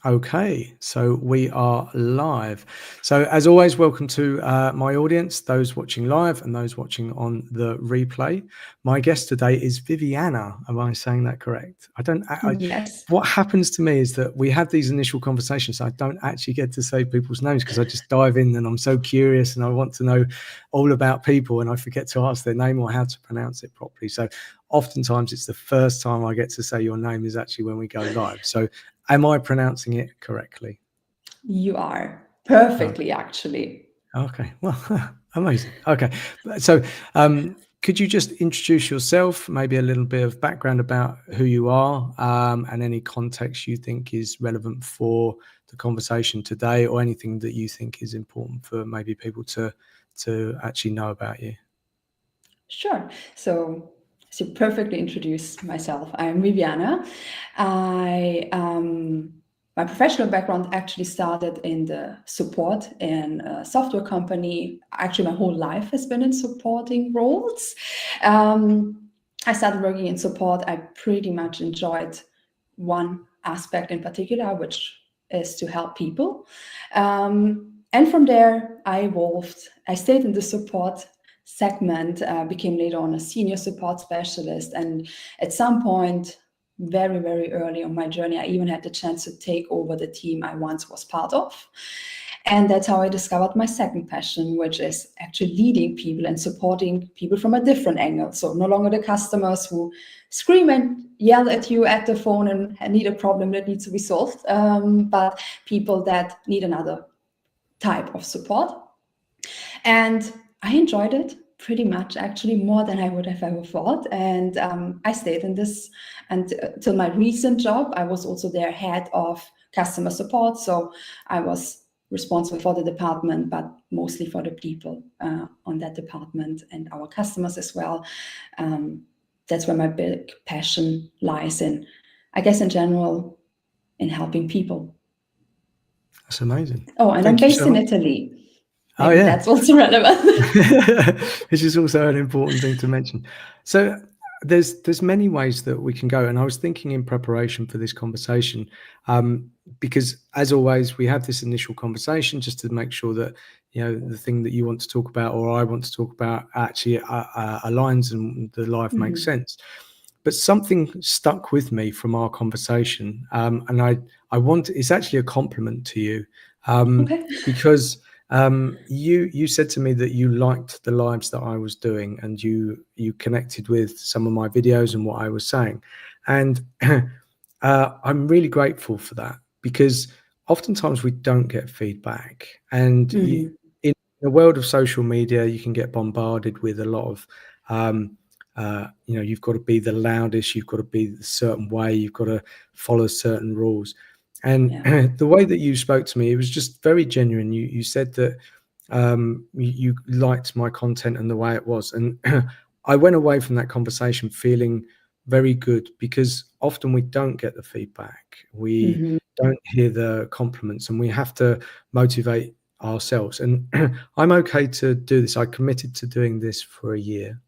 Okay, so we are live. So as always, welcome to my audience, those watching live and those watching on the replay. My guest today is Viviana. Am I saying that correct? Yes. What happens to me is that we have these initial conversations. I don't actually get to say people's names because I just dive in and I'm so curious and I want to know all about people and I forget to ask their name or how to pronounce it properly. So oftentimes it's the first time I get to say your name is actually when we go live. So am I pronouncing it correctly? You are Oh, perfectly, actually. okay. Well, amazing. Okay. So, could you just introduce yourself, maybe a little bit of background about who you are, and any context you think is relevant for the conversation today, or anything that you think is important for maybe people to actually know about you? Sure. So, as you perfectly introduced myself, I'm Viviana. I My professional background actually started in the support in a software company. Actually, my whole life has been in supporting roles. I started working in support. I pretty much enjoyed one aspect in particular, which is to help people. And from there, I evolved. I stayed in the support segment, became later on a senior support specialist. And at some point, very, very early on my journey, I even had the chance to take over the team I once was part of. And that's how I discovered my second passion, which is actually leading people and supporting people from a different angle. So no longer the customers who scream and yell at you at the phone and need a problem that needs to be solved, but people that need another type of support. And I enjoyed it pretty much, actually more than I would have ever thought. And I stayed in this until my recent job. I was also their head of customer support. So I was responsible for the department, but mostly for the people on that department and our customers as well. That's where my big passion lies in, I guess, in general, in helping people. That's amazing. Oh, and I'm Thank you based so in much. Italy. Oh, Maybe yeah. that's also relevant. Which is also an important thing to mention. So there's many ways that we can go, and I was thinking in preparation for this conversation, because as always we have this initial conversation just to make sure that the thing that you want to talk about or I want to talk about actually aligns and the live makes sense. But something stuck with me from our conversation, and I want it's actually a compliment to you, Okay. because you said to me that you liked the lives that I was doing and you connected with some of my videos and what I was saying. And I'm really grateful for that because oftentimes we don't get feedback. And in the world of social media, you can get bombarded with a lot of, you've got to be the loudest, you've got to be a certain way, you've got to follow certain rules. And Yeah. the way that you spoke to me, it was just very genuine. You said that you liked my content and the way it was. And I went away from that conversation feeling very good because often we don't get the feedback. We don't hear the compliments and we have to motivate ourselves. And I'm okay to do this. I committed to doing this for a year.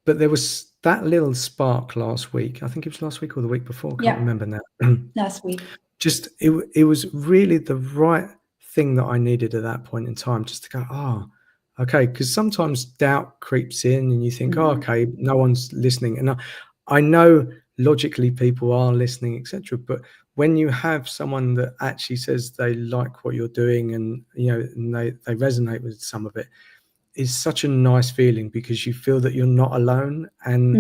But there was that little spark last week. I think it was last week or the week before. I can't Yeah. remember now. Last week. Just it was really the right thing that I needed at that point in time, just to go, okay, because sometimes doubt creeps in and you think, okay, no one's listening. And I know logically people are listening, etc. But when you have someone that actually says they like what you're doing and and they resonate with some of it, is such a nice feeling because you feel that you're not alone. And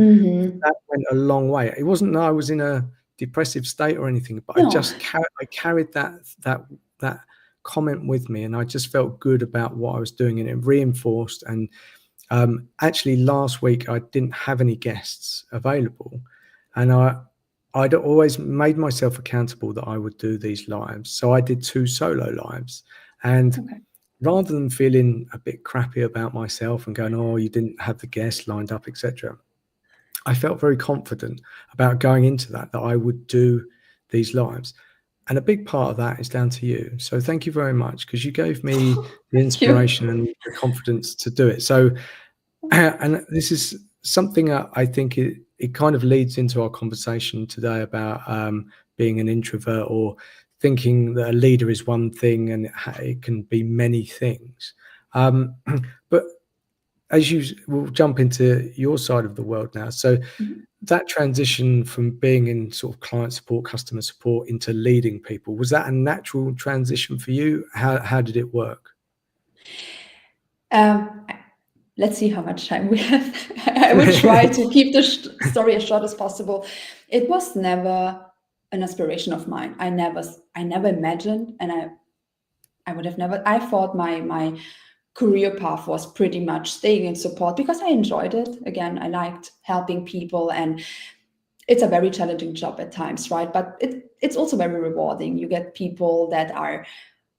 that went a long way. It wasn't that I was in a depressive state or anything, but No. I carried that comment with me, and I just felt good about what I was doing, and it reinforced. And actually, last week I didn't have any guests available, and I'd always made myself accountable that I would do these lives, so I did 2 solo lives, and Okay. rather than feeling a bit crappy about myself and going, "Oh, you didn't have the guests lined up," etc., I felt very confident about going into that I would do these lives. And a big part of that is down to you. So thank you very much because you gave me the Thank you. inspiration and the confidence to do it. So, and this is something I think it kind of leads into our conversation today about being an introvert, or thinking that a leader is one thing and it can be many things. But we'll jump into your side of the world now. So that transition from being in sort of client support, customer support, into leading people, was that a natural transition for you? How did it work? Let's see how much time we have. I will try to keep the story as short as possible. It was never an aspiration of mine. I never imagined, and I would have never. I thought my career path was pretty much staying in support because I enjoyed it. Again, I liked helping people, and it's a very challenging job at times, right? But it's also very rewarding. You get people that are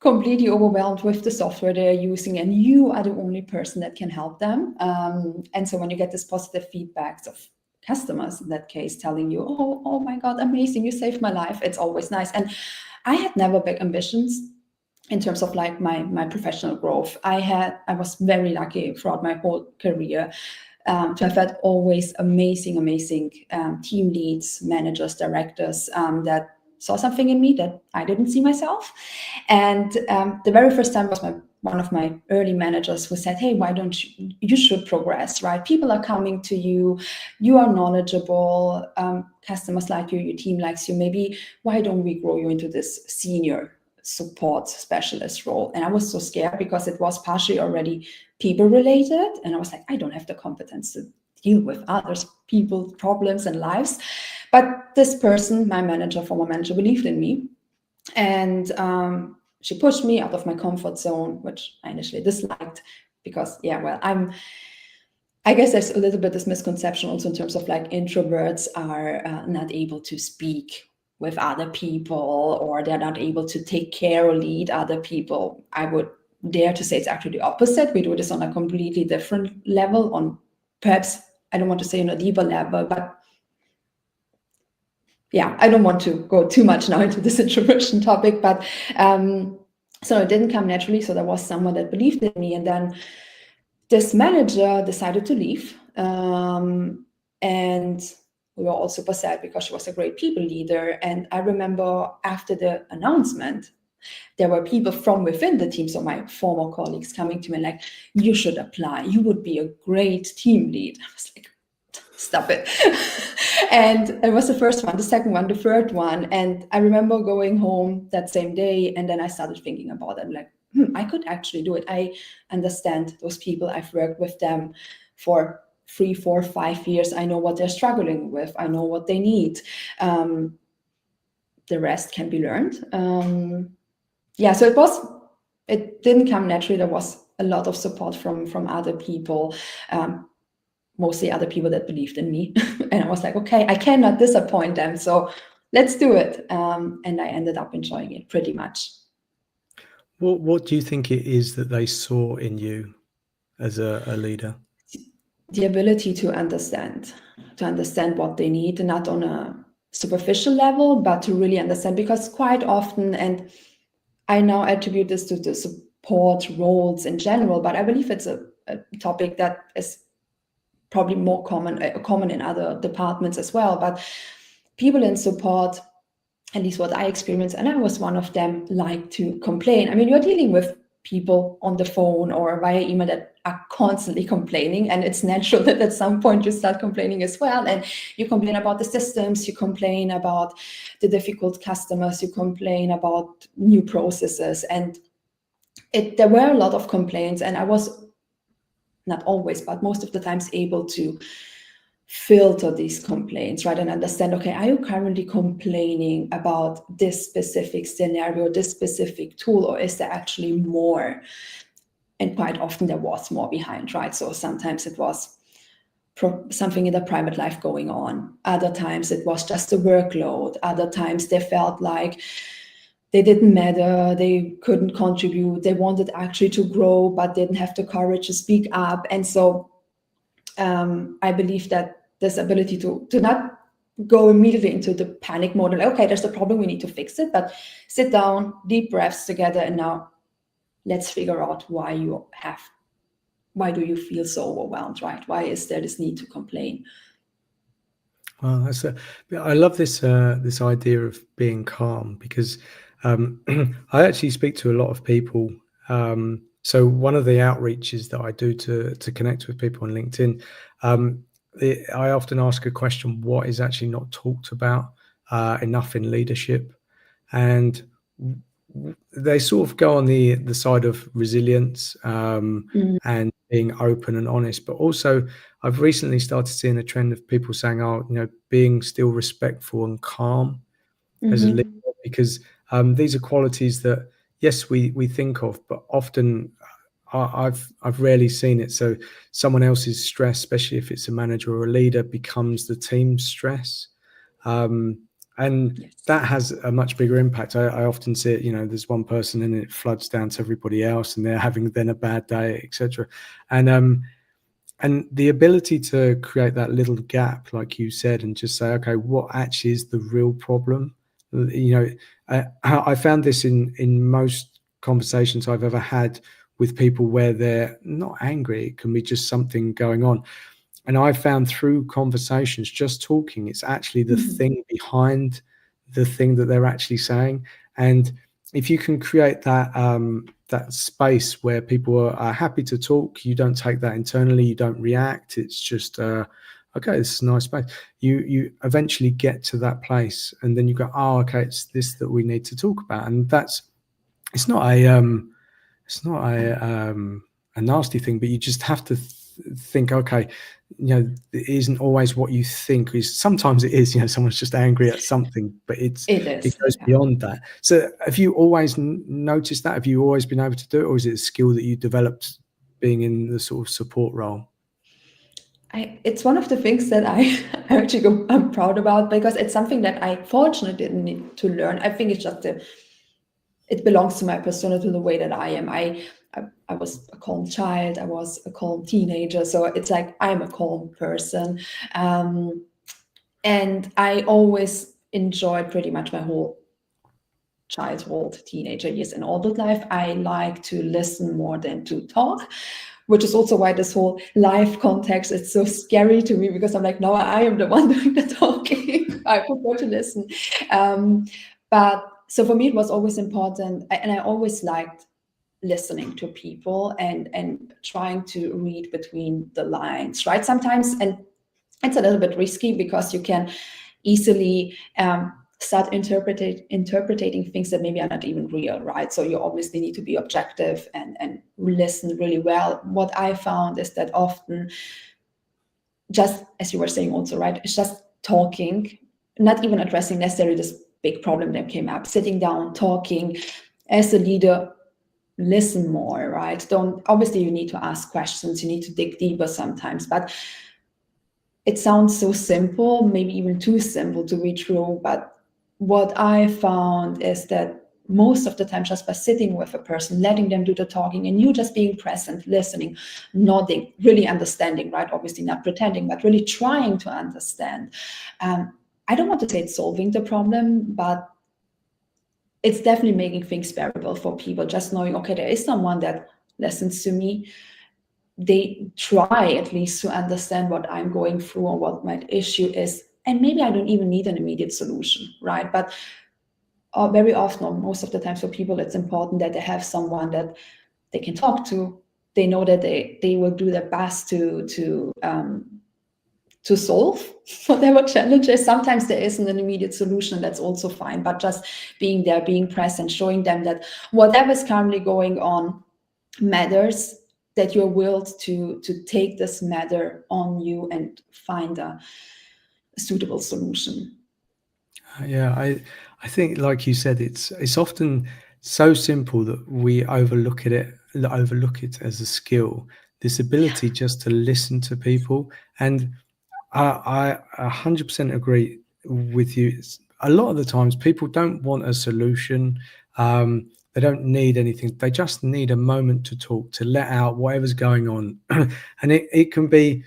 completely overwhelmed with the software they're using, and you are the only person that can help them. And so when you get this positive feedbacks of customers, in that case, telling you, oh my God, amazing, you saved my life, it's always nice. And I had never big ambitions in terms of like my professional growth. I was very lucky throughout my whole career to have had always amazing team leads, managers, directors that saw something in me that I didn't see myself. And the very first time was one of my early managers who said, hey, why don't you should progress, right? People are coming to you, you are knowledgeable, customers like you, your team likes you, maybe why don't we grow you into this senior support specialist role? And I was so scared because it was partially already people related. And I was like, I don't have the competence to deal with others, people's problems and lives. But this person, my manager, former manager, believed in me. And she pushed me out of my comfort zone, which I initially disliked because, I guess there's a little bit this misconception also in terms of like introverts are not able to speak with other people, or they're not able to take care or lead other people. I would dare to say it's actually the opposite. We do this on a completely different level, on perhaps, I don't want to say on a deeper level, but yeah, I don't want to go too much now into this introversion topic, but so it didn't come naturally. So there was someone that believed in me, and then this manager decided to leave, and we were all super sad because she was a great people leader. And I remember after the announcement, there were people from within the team, so my former colleagues, coming to me like, you should apply, you would be a great team lead. I was like, stop it. And it was the first one, the second one, the third one. And I remember going home that same day, and then I started thinking about it, like, I could actually do it. I understand those people. I've worked with them for 3, 4, 5 years. I know what they're struggling with. I know what they need. The rest can be learned. So it didn't come naturally. There was a lot of support from other people, mostly other people that believed in me. And I was like, okay, I cannot disappoint them. So let's do it. And I ended up enjoying it pretty much. What do you think it is that they saw in you as a leader? The ability to understand what they need, not on a superficial level, but to really understand, because quite often, and I now attribute this to the support roles in general, but I believe it's a topic that is probably more common in other departments as well. But people in support, at least what I experienced, and I was one of them, like to complain. I mean, you're dealing with people on the phone or via email that are constantly complaining, and it's natural that at some point you start complaining as well. And you complain about the systems, you complain about the difficult customers, you complain about new processes, and there were a lot of complaints, and I was not always, but most of the times able to filter these complaints, right? And understand, okay, are you currently complaining about this specific scenario, this specific tool, or is there actually more? And quite often there was more behind, right? So sometimes it was something in their private life going on. Other times it was just a workload. Other times they felt like they didn't matter, they couldn't contribute, they wanted actually to grow, but didn't have the courage to speak up. And so I believe that this ability to not go immediately into the panic mode, like, okay, there's a problem, we need to fix it, but sit down, deep breaths together, and now let's figure out why do you feel so overwhelmed, right? Why is there this need to complain? Well, I love this idea of being calm because I actually speak to a lot of people. So one of the outreaches that I do to connect with people on LinkedIn, um, I often ask a question: what is actually not talked about enough in leadership? And they sort of go on the side of resilience, Mm, and being open and honest, but also I've recently started seeing a trend of people saying, "Oh, being still respectful and calm as a leader," mhm. because these are qualities that, yes, we think of, but often I've rarely seen it. So someone else's stress, especially if it's a manager or a leader, becomes the team's stress, um, and Yes. that has a much bigger impact. I often see it. There's one person and it floods down to everybody else, and they're having then a bad day, etc. And the ability to create that little gap, like you said, and just say, okay, what actually is the real problem? I found this in most conversations I've ever had with people where they're not angry. It can be just something going on. And I found through conversations, just talking, it's actually the Mhm. thing behind the thing that they're actually saying. And if you can create that space where people are happy to talk, you don't take that internally, you don't react. It's just okay, this is a nice space. You eventually get to that place, and then you go, oh, okay, it's this that we need to talk about, and that's it's not a nasty thing, but you just have to think, okay, it isn't always what you think is. Sometimes it is, someone's just angry at something, but It it is, goes yeah. beyond that. So have you always noticed that? Have you always been able to do it, or is it a skill that you developed being in the sort of support role? It's one of the things that I'm proud about because it's something that I fortunately didn't need to learn. I think it's just it belongs to my persona, to the way that I am. I was a calm child. I was a calm teenager. So it's like I'm a calm person. Um, and I always enjoyed pretty much my whole childhood, teenager years, and adult life. I like to listen more than to talk, which is also why this whole life context is so scary to me, because I'm like, no, I am the one doing the talking. I prefer to listen. But so for me, it was always important, and I always liked listening to people and trying to read between the lines, right? Sometimes, and it's a little bit risky because you can easily start interpreting things that maybe are not even real, right? So you obviously need to be objective and listen really well. What I found is that often, just as you were saying also, right, it's just talking, not even addressing necessarily this big problem that came up, sitting down, talking. As a leader, listen more, right? Don't, obviously you need to ask questions, you need to dig deeper sometimes, but it sounds so simple, maybe even too simple to be true. But what I found is that most of the time, just by sitting with a person, letting them do the talking, and you just being present, listening, nodding, really understanding, right? Obviously not pretending, but really trying to understand. I don't want to say it's solving the problem, but it's definitely making things bearable for people. Just knowing, okay, there is someone that listens to me. They try at least to understand what I'm going through or what my issue is. And maybe I don't even need an immediate solution, right? But very often, or most of the time, for people, it's important that they have someone that they can talk to. They know that they will do their best to solve whatever challenges. Sometimes there isn't an immediate solution, that's also fine. But just being there, being present, showing them that whatever is currently going on matters, that you're willed to take this matter on you and find a suitable solution. Yeah, I think, like you said, it's often so simple that we overlook it as a skill. This ability just to listen to people, and I 100% agree with you. A lot of the times, people don't want a solution. They don't need anything. They just need a moment to talk, to let out whatever's going on, and it can be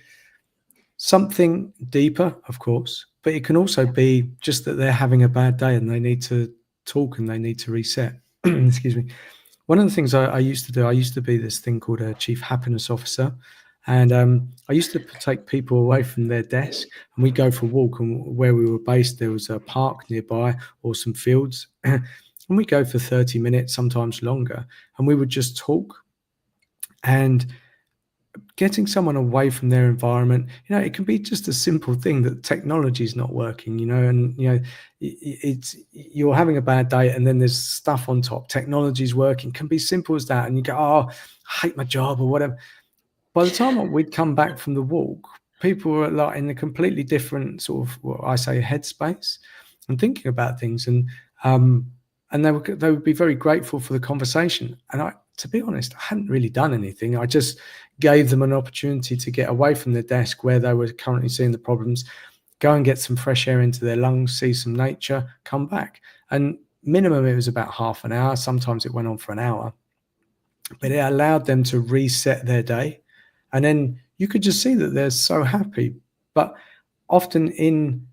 something deeper, of course, but it can also Yeah. be just that they're having a bad day and they need to talk and they need to reset. Excuse me. One of the things I used to do, I used to be this thing called a chief happiness officer. And I used to take people away from their desk, and we'd go for a walk. And where we were based, there was a park nearby or some fields. And we'd go for 30 minutes, sometimes longer. And we would just talk. And getting someone away from their environment, it can be just a simple thing that technology is not working, and, it's you're having a bad day and then there's stuff on top. Technology's working, can be simple as that. And you go, oh, I hate my job or whatever. By the time we'd come back from the walk, people were like in a completely different sort of, what I say, headspace and thinking about things. And they would be very grateful for the conversation. And to be honest, I hadn't really done anything. I just gave them an opportunity to get away from their desk where they were currently seeing the problems, go and get some fresh air into their lungs, see some nature, come back. And minimum, it was about half an hour. Sometimes it went on for an hour. But it allowed them to reset their day. And then you could just see that they're so happy. But often in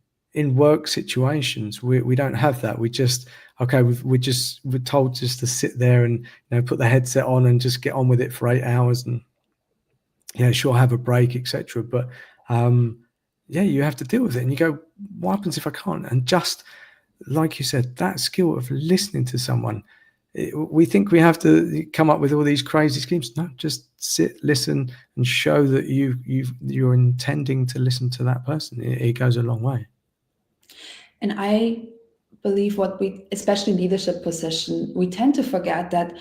work situations, we don't have that. We just, okay, we're told just to sit there and put the headset on and just get on with it for 8 hours and sure, have a break, etc. But you have to deal with it. And you go, what happens if I can't? And just like you said, that skill of listening to someone. We think we have to come up with all these crazy schemes. No, just sit, listen, and show that you're intending to listen to that person. It goes a long way. And I believe especially in leadership position, we tend to forget that,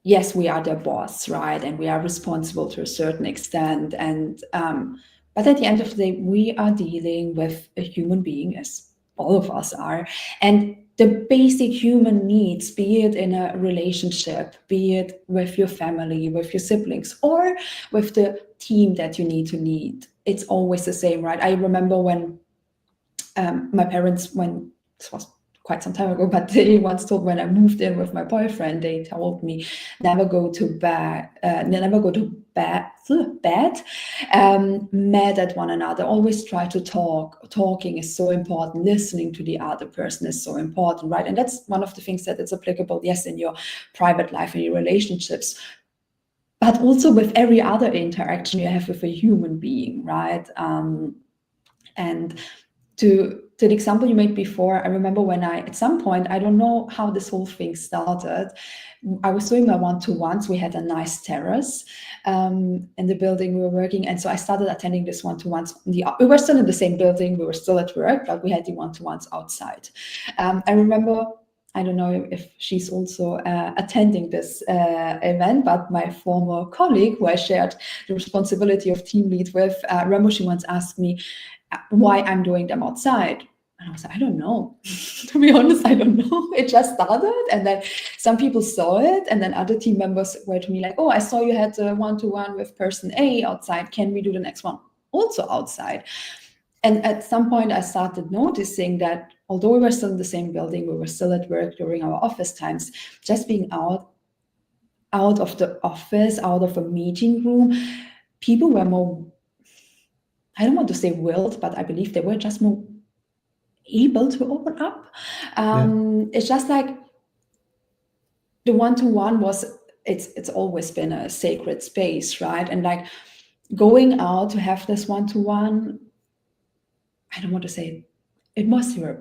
yes, we are their boss, right? And we are responsible to a certain extent. And but at the end of the day, we are dealing with a human being, as all of us are. And the basic human needs, be it in a relationship, be it with your family, with your siblings, or with the team that you need to lead, it's always the same, right? I remember when my parents, when this was quite some time ago, but they once told, when I moved in with my boyfriend, they told me never go to bed mad at one another. Always try to talk. Talking is so important. Listening to the other person is so important, right? And that's one of the things that it's applicable, yes, in your private life, in your relationships, but also with every other interaction you have with a human being, right? And to the example you made before, I remember when at some point, I don't know how this whole thing started. I was doing my one-to-ones. We had a nice terrace in the building we were working. And so I started attending this one-to-ones. We were still in the same building. We were still at work, but we had the one-to-ones outside. I remember, I don't know if she's also attending this event, but my former colleague who I shared the responsibility of team lead with, remember she once asked me why I'm doing them outside. And I was like, I don't know. To be honest, I don't know. It just started. And then some people saw it. And then other team members were to me like, oh, I saw you had a one-to-one with person A outside. Can we do the next one also outside? And at some point, I started noticing that although we were still in the same building, we were still at work during our office times, just being out of the office, out of a meeting room, people were more, I don't want to say willed, but I believe they were just more able to open up. It's just like the one-to-one it's always been a sacred space, right? And like going out to have this one-to-one, I don't want to say it must be a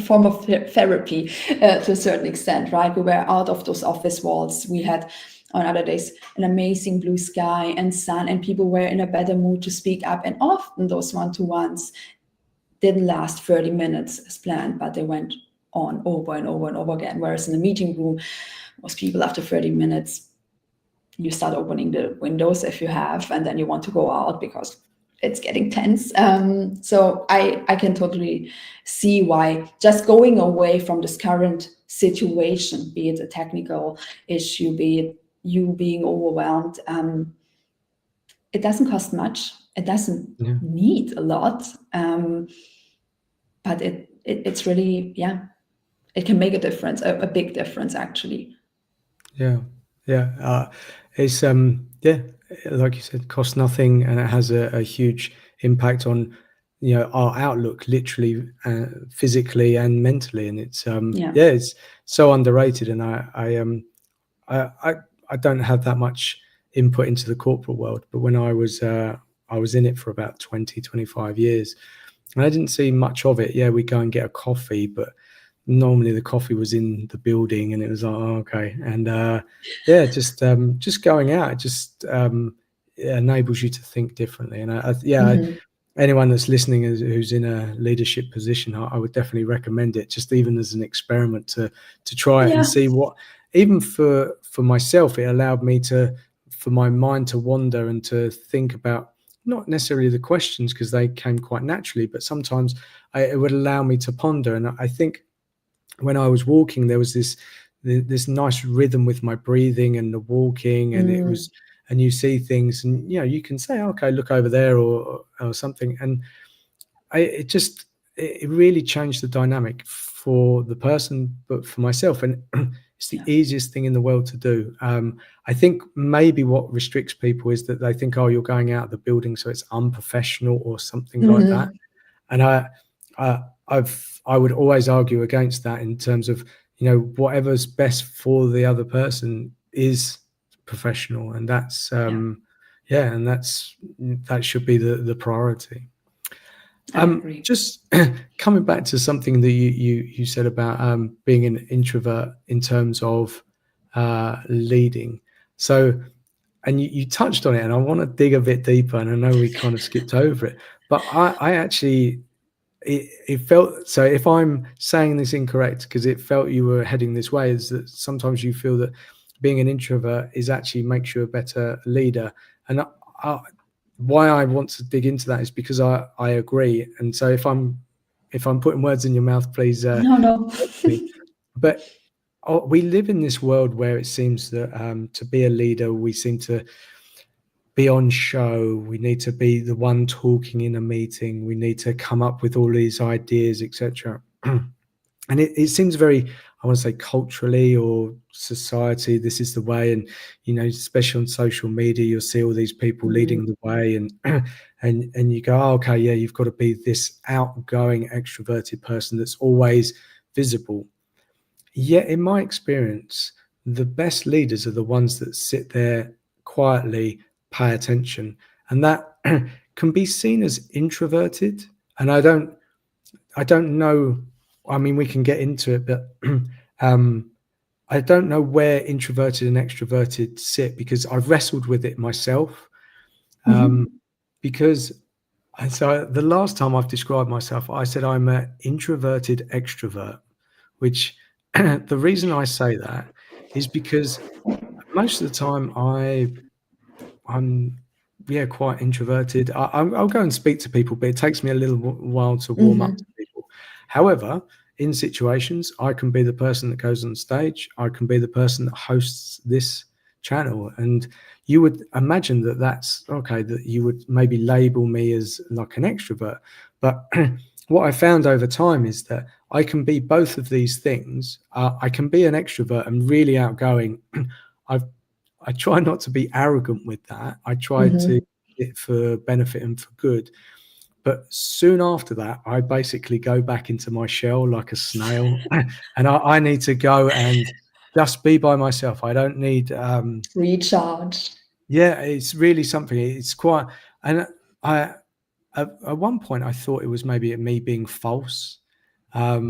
form of therapy to a certain extent, right? We were out of those office walls. We had on other days an amazing blue sky and sun, and people were in a better mood to speak up. And often those one-to-ones didn't last 30 minutes as planned, but they went on over and over and over again. Whereas in the meeting room, most people after 30 minutes, you start opening the windows if you have, and then you want to go out because it's getting tense. So I can totally see why just going away from this current situation, be it a technical issue, be it you being overwhelmed, it doesn't cost much. It doesn't need a lot, but it's really, it can make a difference, a big difference actually. It's like you said, costs nothing, and it has a huge impact on our outlook, literally, physically and mentally. And it's it's so underrated. And I don't have that much input into the corporate world. But when I was in it for about 20, 25 years, and I didn't see much of it. Yeah, we go and get a coffee, but normally the coffee was in the building, and it was like, oh, okay. And yeah, just going out, it just enables you to think differently. And anyone that's listening who's in a leadership position, I would definitely recommend it, just even as an experiment to try it and see what. Even for myself, it allowed me for my mind to wander and to think about not necessarily the questions, because they came quite naturally, but sometimes it would allow me to ponder. And I think when I was walking, there was this nice rhythm with my breathing and the walking, and it was, and you see things, and you can say, okay, look over there, or something, and it really changed the dynamic for the person, but for myself. And it's the easiest thing in the world to do. I think maybe what restricts people is that they think, oh, you're going out of the building, so it's unprofessional or something like that. And I would always argue against that, in terms of, whatever's best for the other person is professional, and that's and that should be the priority. Just coming back to something that you said about being an introvert in terms of leading. So, and you touched on it, and I want to dig a bit deeper, and I know we kind of skipped over it, but I actually, it felt, so if I'm saying this incorrect, because it felt you were heading this way, is that sometimes you feel that being an introvert is actually makes you a better leader. And why I want to dig into that is because I agree. And so if I'm putting words in your mouth, please no. me. But we live in this world where it seems that to be a leader, we seem to be on show. We need to be the one talking in a meeting. We need to come up with all these ideas, etc. And it seems very, I want to say, culturally or society, this is the way. And, especially on social media, you'll see all these people leading the way, and and you go, oh, okay, yeah, you've got to be this outgoing, extroverted person that's always visible. Yet, in my experience, the best leaders are the ones that sit there quietly, pay attention, and that can be seen as introverted. And I don't know. I mean, we can get into it, but I don't know where introverted and extroverted sit, because I've wrestled with it myself. Because, and so the last time I've described myself, I said I'm an introverted extrovert, which the reason I say that is because most of the time I'm quite introverted. I'll go and speak to people, but it takes me a little while to warm up to people. However, in situations, I can be the person that goes on stage. I can be the person that hosts this channel, and you would imagine that that's okay, that you would maybe label me as like an extrovert. But what I found over time is that I can be both of these things. I can be an extrovert and really outgoing. I try not to be arrogant with that. I try to it for benefit and for good. But soon after that, I basically go back into my shell like a snail, and I need to go and just be by myself. I don't need recharge. Yeah, it's really something. It's quite, and at one point I thought it was maybe me being false, but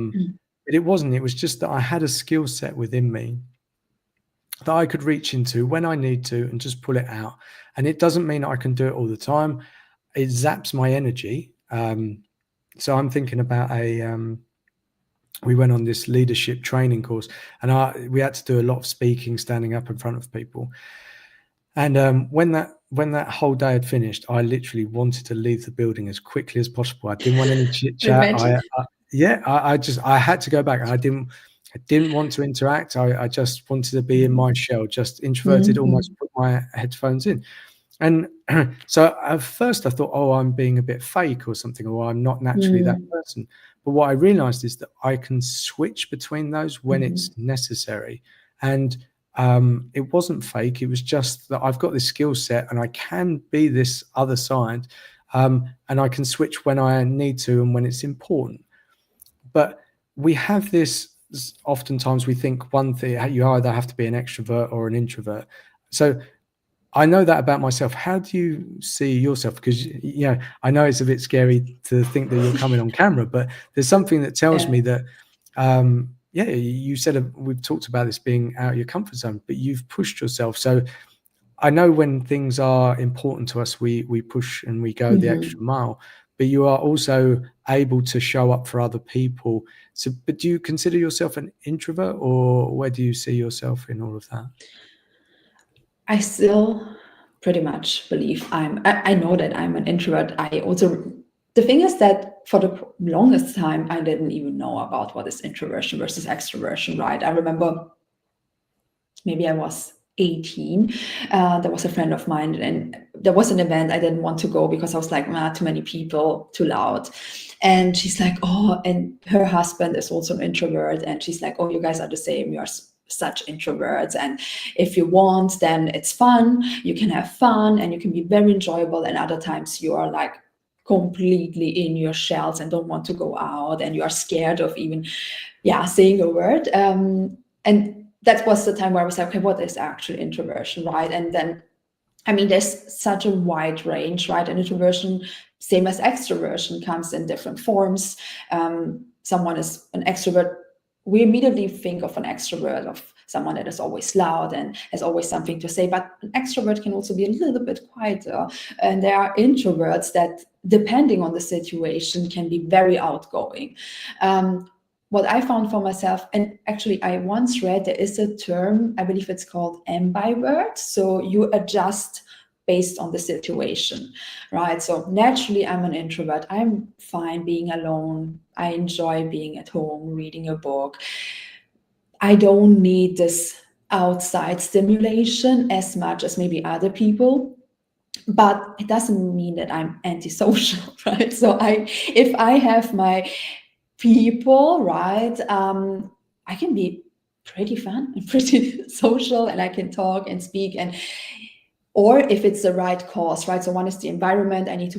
it wasn't. It was just that I had a skill set within me that I could reach into when I need to and just pull it out. And it doesn't mean I can do it all the time. It zaps my energy. So I'm thinking about we went on this leadership training course, and we had to do a lot of speaking, standing up in front of people. And when that whole day had finished, I literally wanted to leave the building as quickly as possible. I didn't want any chit chat. I had to go back. I didn't want to interact. I just wanted to be in my shell, just introverted, almost put my headphones in. And so at first I thought, oh, I'm being a bit fake or something, or I'm not naturally that person. But what I realized is that I can switch between those when it's necessary. And it wasn't fake. It was just that I've got this skill set and I can be this other side. And I can switch when I need to and when it's important. But we have this, oftentimes we think one thing, you either have to be an extrovert or an introvert. So I know that about myself. How do you see yourself? Because I know it's a bit scary to think that you're coming on camera, but there's something that tells me that, you said we've talked about this being out of your comfort zone, but you've pushed yourself. So I know when things are important to us, we push and we go the extra mile. But you are also able to show up for other people. So, but do you consider yourself an introvert, or where do you see yourself in all of that? I still pretty much believe I know that I'm an introvert. The thing is that for the longest time, I didn't even know about what is introversion versus extroversion, right? I remember maybe I was 18. There was a friend of mine, and there was an event I didn't want to go because I was like, too many people, too loud. And she's like, oh, and her husband is also an introvert. And she's like, oh, you guys are the same. You're such introverts. And if you want, then it's fun. You can have fun and you can be very enjoyable. And other times you are like completely in your shells and don't want to go out. And you are scared of even, saying a word. And that was the time where I was like, okay, what is actually introversion, right? And then, there's such a wide range, right? And introversion, same as extroversion, comes in different forms. Someone is an extrovert. We immediately think of an extrovert, of someone that is always loud and has always something to say, but an extrovert can also be a little bit quieter. And there are introverts that, depending on the situation, can be very outgoing. What I found for myself, and actually I once read there is a term, I believe it's called ambivert. So you adjust based on the situation, right? So naturally I'm an introvert. I'm fine being alone. I enjoy being at home, reading a book. I don't need this outside stimulation as much as maybe other people. But it doesn't mean that I'm antisocial, right? So if I have my people, right, I can be pretty fun and pretty social, and I can talk and speak, or if it's the right cause, right? So one is the environment. I need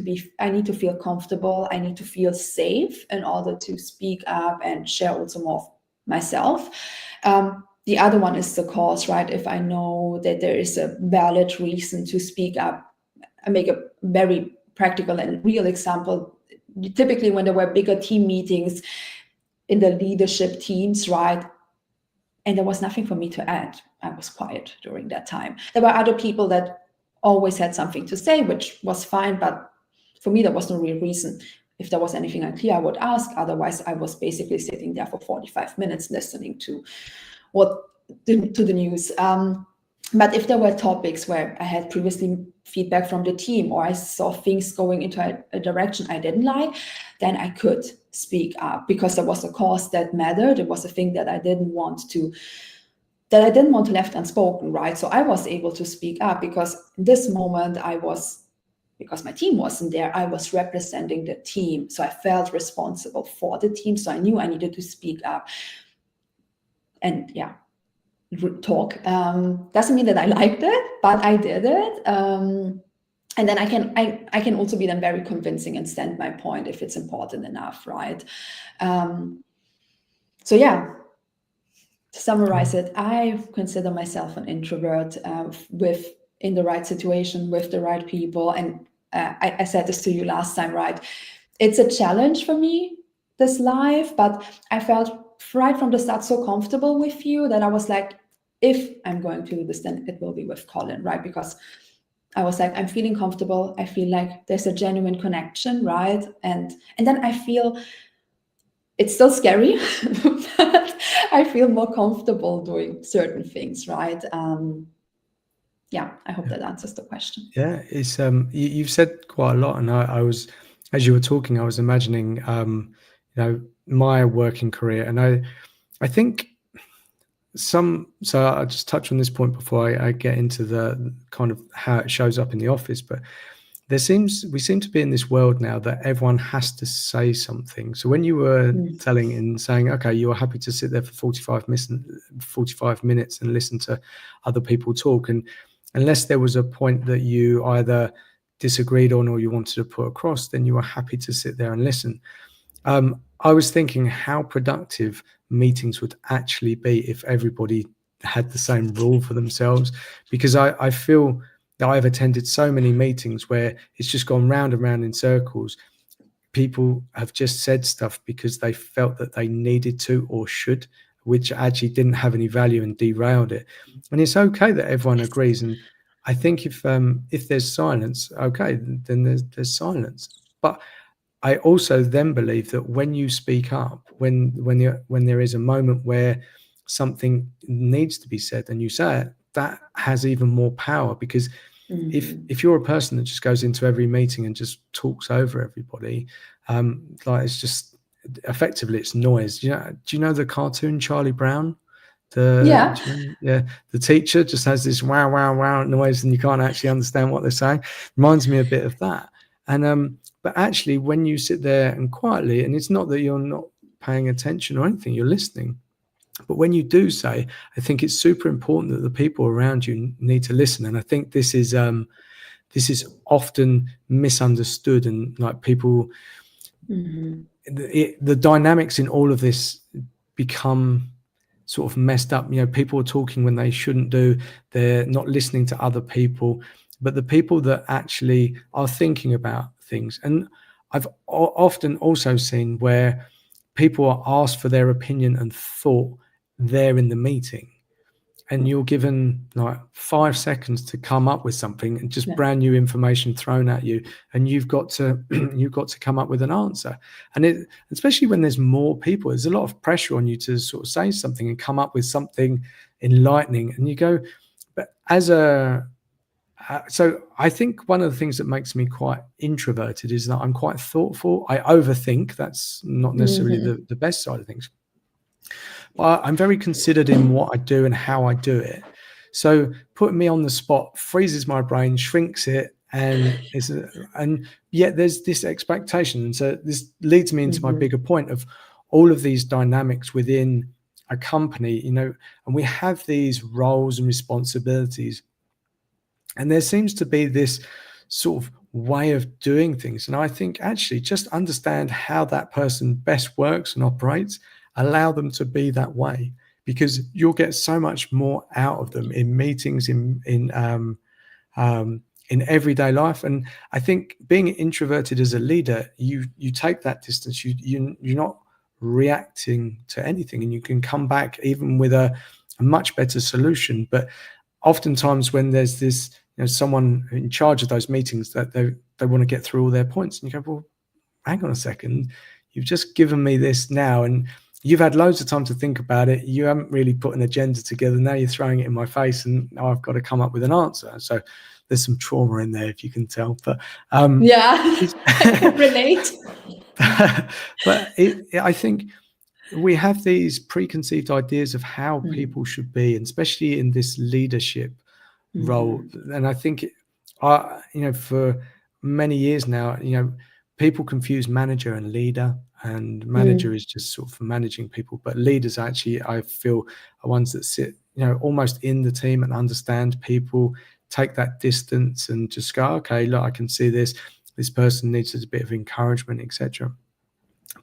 to feel comfortable. I need to feel safe in order to speak up and share also more of myself. The other one is the cause, right? If I know that there is a valid reason to speak up. I make a very practical and real example. Typically when there were bigger team meetings in the leadership teams, right? And there was nothing for me to add. I was quiet during that time. There were other people that always had something to say, which was fine, but for me, there was no real reason. If there was anything unclear, I would ask. Otherwise, I was basically sitting there for 45 minutes listening to the news. But if there were topics where I had previously feedback from the team, or I saw things going into a direction I didn't like, then I could speak up because there was a cause that mattered. It was a thing that I didn't want to left unspoken, right? So I was able to speak up because in this moment because my team wasn't there, I was representing the team. So I felt responsible for the team. So I knew I needed to speak up and talk. Doesn't mean that I liked it, but I did it. And then I can also be then very convincing and stand my point if it's important enough, right? To summarize it, I consider myself an introvert in the right situation with the right people. And I said this to you last time, right? It's a challenge for me, this life, but I felt right from the start so comfortable with you that I was like, if I'm going to do this, then it will be with Colin, right? Because I was like, I'm feeling comfortable. I feel like there's a genuine connection, right? And then I feel it's still scary, but I feel more comfortable doing certain things, right? I hope that answers the question. Yeah, it's you've said quite a lot, and I was, as you were talking, I was imagining my working career, and I think so I'll just touch on this point before I get into the kind of how it shows up in the office. But we seem to be in this world now that everyone has to say something. So when you were saying, okay, you were happy to sit there for 45 minutes and listen to other people talk, and unless there was a point that you either disagreed on or you wanted to put across, then you were happy to sit there and listen. I was thinking how productive meetings would actually be if everybody had the same rule for themselves, because I feel I've attended so many meetings where it's just gone round and round in circles. People have just said stuff because they felt that they needed to or should, which actually didn't have any value and derailed it. And it's okay that everyone agrees. And I think if there's silence, okay, then there's silence. But I also then believe that when you speak up, when there is a moment where something needs to be said and you say it, that has even more power, because if you're a person that just goes into every meeting and just talks over everybody, like it's just effectively it's noise. Do you know the cartoon Charlie Brown? Yeah. The teacher just has this wow wow wow noise and you can't actually understand what they're saying. Reminds me a bit of that. And but actually, when you sit there and quietly, and it's not that you're not paying attention or anything, you're listening. But when you do say, I think it's super important that the people around you need to listen. And I think this is often misunderstood, and like people, the dynamics in all of this become sort of messed up. People are talking when they shouldn't do. They're not listening to other people, but the people that actually are thinking about things. And I've often also seen where people are asked for their opinion and thought there in the meeting, and you're given like 5 seconds to come up with something, and just brand new information thrown at you, and you've got to come up with an answer. And especially when there's more people, there's a lot of pressure on you to sort of say something and come up with something enlightening. And you go, but so I think one of the things that makes me quite introverted is that I'm quite thoughtful. I overthink. That's not necessarily the best side of things. But I'm very considered in what I do and how I do it. So putting me on the spot freezes my brain, shrinks it, and yet there's this expectation. And so this leads me into my bigger point of all of these dynamics within a company, and we have these roles and responsibilities. And there seems to be this sort of way of doing things. And I think actually just understand how that person best works and operates, allow them to be that way, because you'll get so much more out of them in meetings, in everyday life. And I think being introverted as a leader, you take that distance. You're not reacting to anything, and you can come back even with a much better solution. But oftentimes when there's this, someone in charge of those meetings, that they want to get through all their points, and you go, well, hang on a second, you've just given me this now, and you've had loads of time to think about it. You haven't really put an agenda together. Now you're throwing it in my face, and now I've got to come up with an answer. So there's some trauma in there, if you can tell. But I can relate. But I think we have these preconceived ideas of how people should be, and especially in this leadership role. And I think, for many years now, people confuse manager and leader, and manager is just sort of for managing people, but leaders actually, I feel, are ones that sit, almost in the team and understand people, take that distance and just go, okay, look, I can see this person needs a bit of encouragement, etc.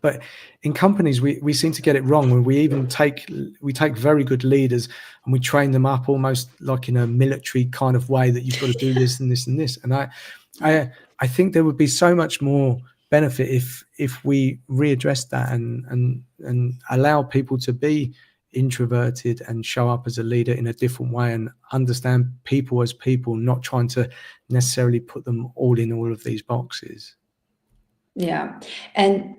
But in companies, we seem to get it wrong, when we take very good leaders and we train them up almost like in a military kind of way, that you've got to do this and this and this. And I think there would be so much more benefit if we readdress that and allow people to be introverted and show up as a leader in a different way, and understand people as people, not trying to necessarily put them all in all of these boxes. Yeah. And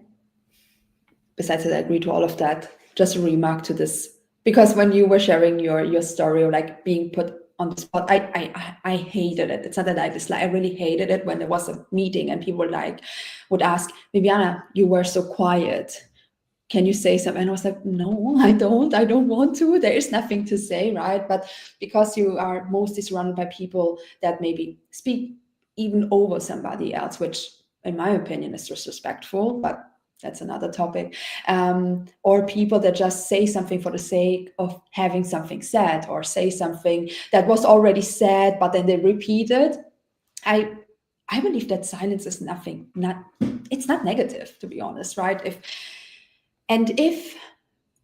besides that, I agree to all of that. Just a remark to this, because when you were sharing your story of like being put on the spot, I hated it. It's not that I dislike, I really hated it when there was a meeting and people would ask, Viviana, you were so quiet, can you say something? And I was like, no, I don't want to. There is nothing to say, right? But because you are mostly surrounded by people that maybe speak even over somebody else, which in my opinion is disrespectful, but that's another topic, or people that just say something for the sake of having something said, or say something that was already said, but then they repeat it. I believe that silence is it's not negative, to be honest, right? If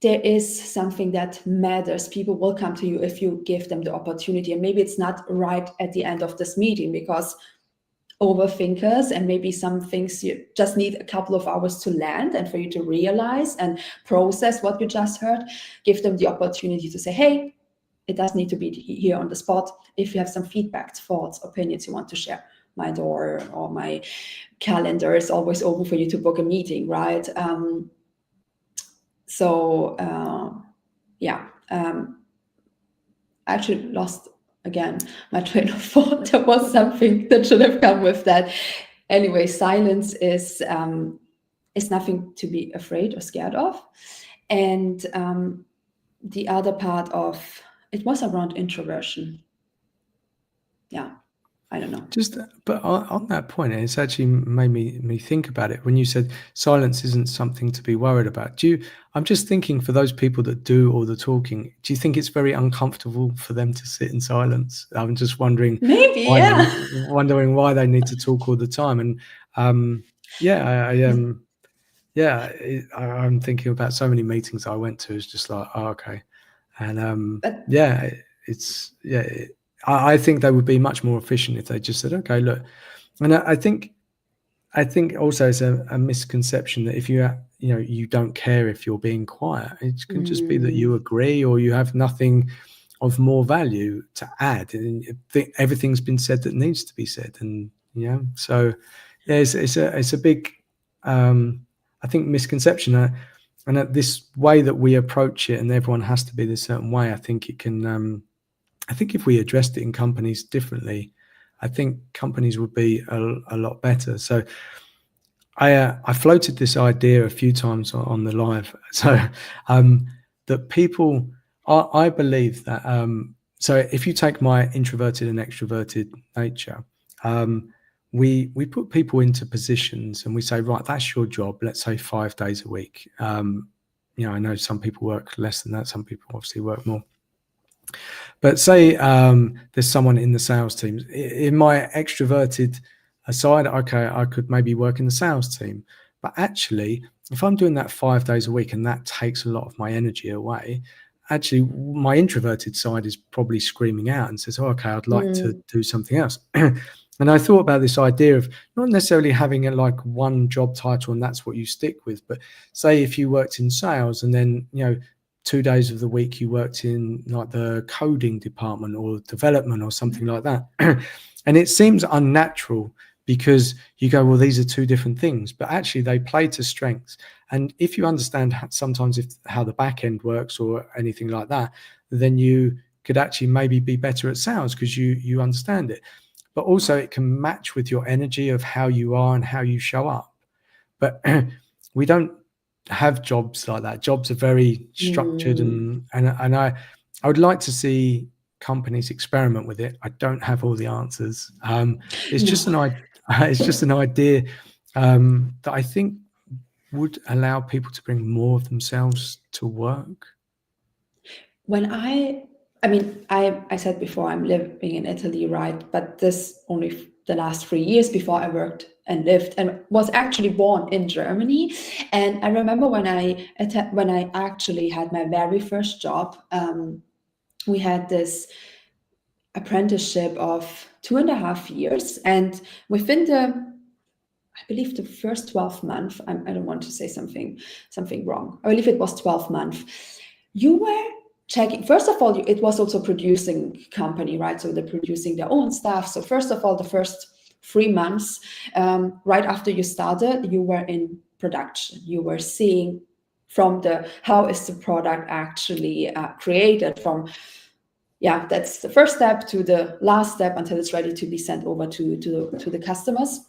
there is something that matters. People will come to you if you give them the opportunity. And maybe it's not right at the end of this meeting, because overthinkers, and maybe some things you just need a couple of hours to land and for you to realize and process what you just heard. Give them the opportunity to say, hey, it doesn't need to be here on the spot. If you have some feedback, thoughts, opinions you want to share, my door or my calendar is always open for you to book a meeting, right? I actually lost again my train of thought. There was something that should have come with that. Anyway, silence is nothing to be afraid or scared of. And the other part of it was around introversion. Yeah, I don't know. But on that point, it's actually made me think about it when you said silence isn't something to be worried about. I'm just thinking, for those people that do all the talking, do you think it's very uncomfortable for them to sit in silence? I'm just wondering Maybe, wondering why they need to talk all the time. And I'm thinking about so many meetings I went to. It's just like, oh, okay. And I think they would be much more efficient if they just said, okay, look. And I think also it's a misconception that if you don't care if you're being quiet. It can just be that you agree, or you have nothing of more value to add, and everything's been said that needs to be said. And so it's a big I think misconception, and that this way that we approach it, and everyone has to be this certain way. I think it can. I think if we addressed it in companies differently, I think companies would be a lot better. So I floated this idea a few times on the live. So that people, I believe that. So if you take my introverted and extroverted nature, we put people into positions and we say, right, that's your job. Let's say 5 days a week. I know some people work less than that. Some people obviously work more. But say there's someone in the sales team. In my extroverted side, okay, I could maybe work in the sales team. But actually, if I'm doing that 5 days a week and that takes a lot of my energy away, actually my introverted side is probably screaming out and says, oh, okay, I'd like to do something else. And I thought about this idea of not necessarily having one job title and that's what you stick with. But say if you worked in sales and then, 2 days of the week you worked in the coding department or development or something like that. And it seems unnatural because you go, well, these are two different things, but actually they play to strengths. And if you understand sometimes how the back end works or anything like that, then you could actually maybe be better at sales because you understand it. But also it can match with your energy of how you are and how you show up. But we don't have jobs like that. Jobs are very structured, and I would like to see companies experiment with it. I don't have all the answers. It's just an idea that I think would allow people to bring more of themselves to work. When I said before, I'm living in Italy, right? But this only the last 3 years. Before I worked and lived and was actually born in Germany. And I remember when I actually had my very first job, we had this apprenticeship of 2.5 years. And within I believe the first 12 months, I don't want to say something wrong. I believe it was 12 months. You were checking, first of all, it was also a producing company, right? So they're producing their own stuff. So first of all, the first 3 months, right after you started, you were in production. You were seeing from how is the product actually created from, that's the first step to the last step until it's ready to be sent over to the customers.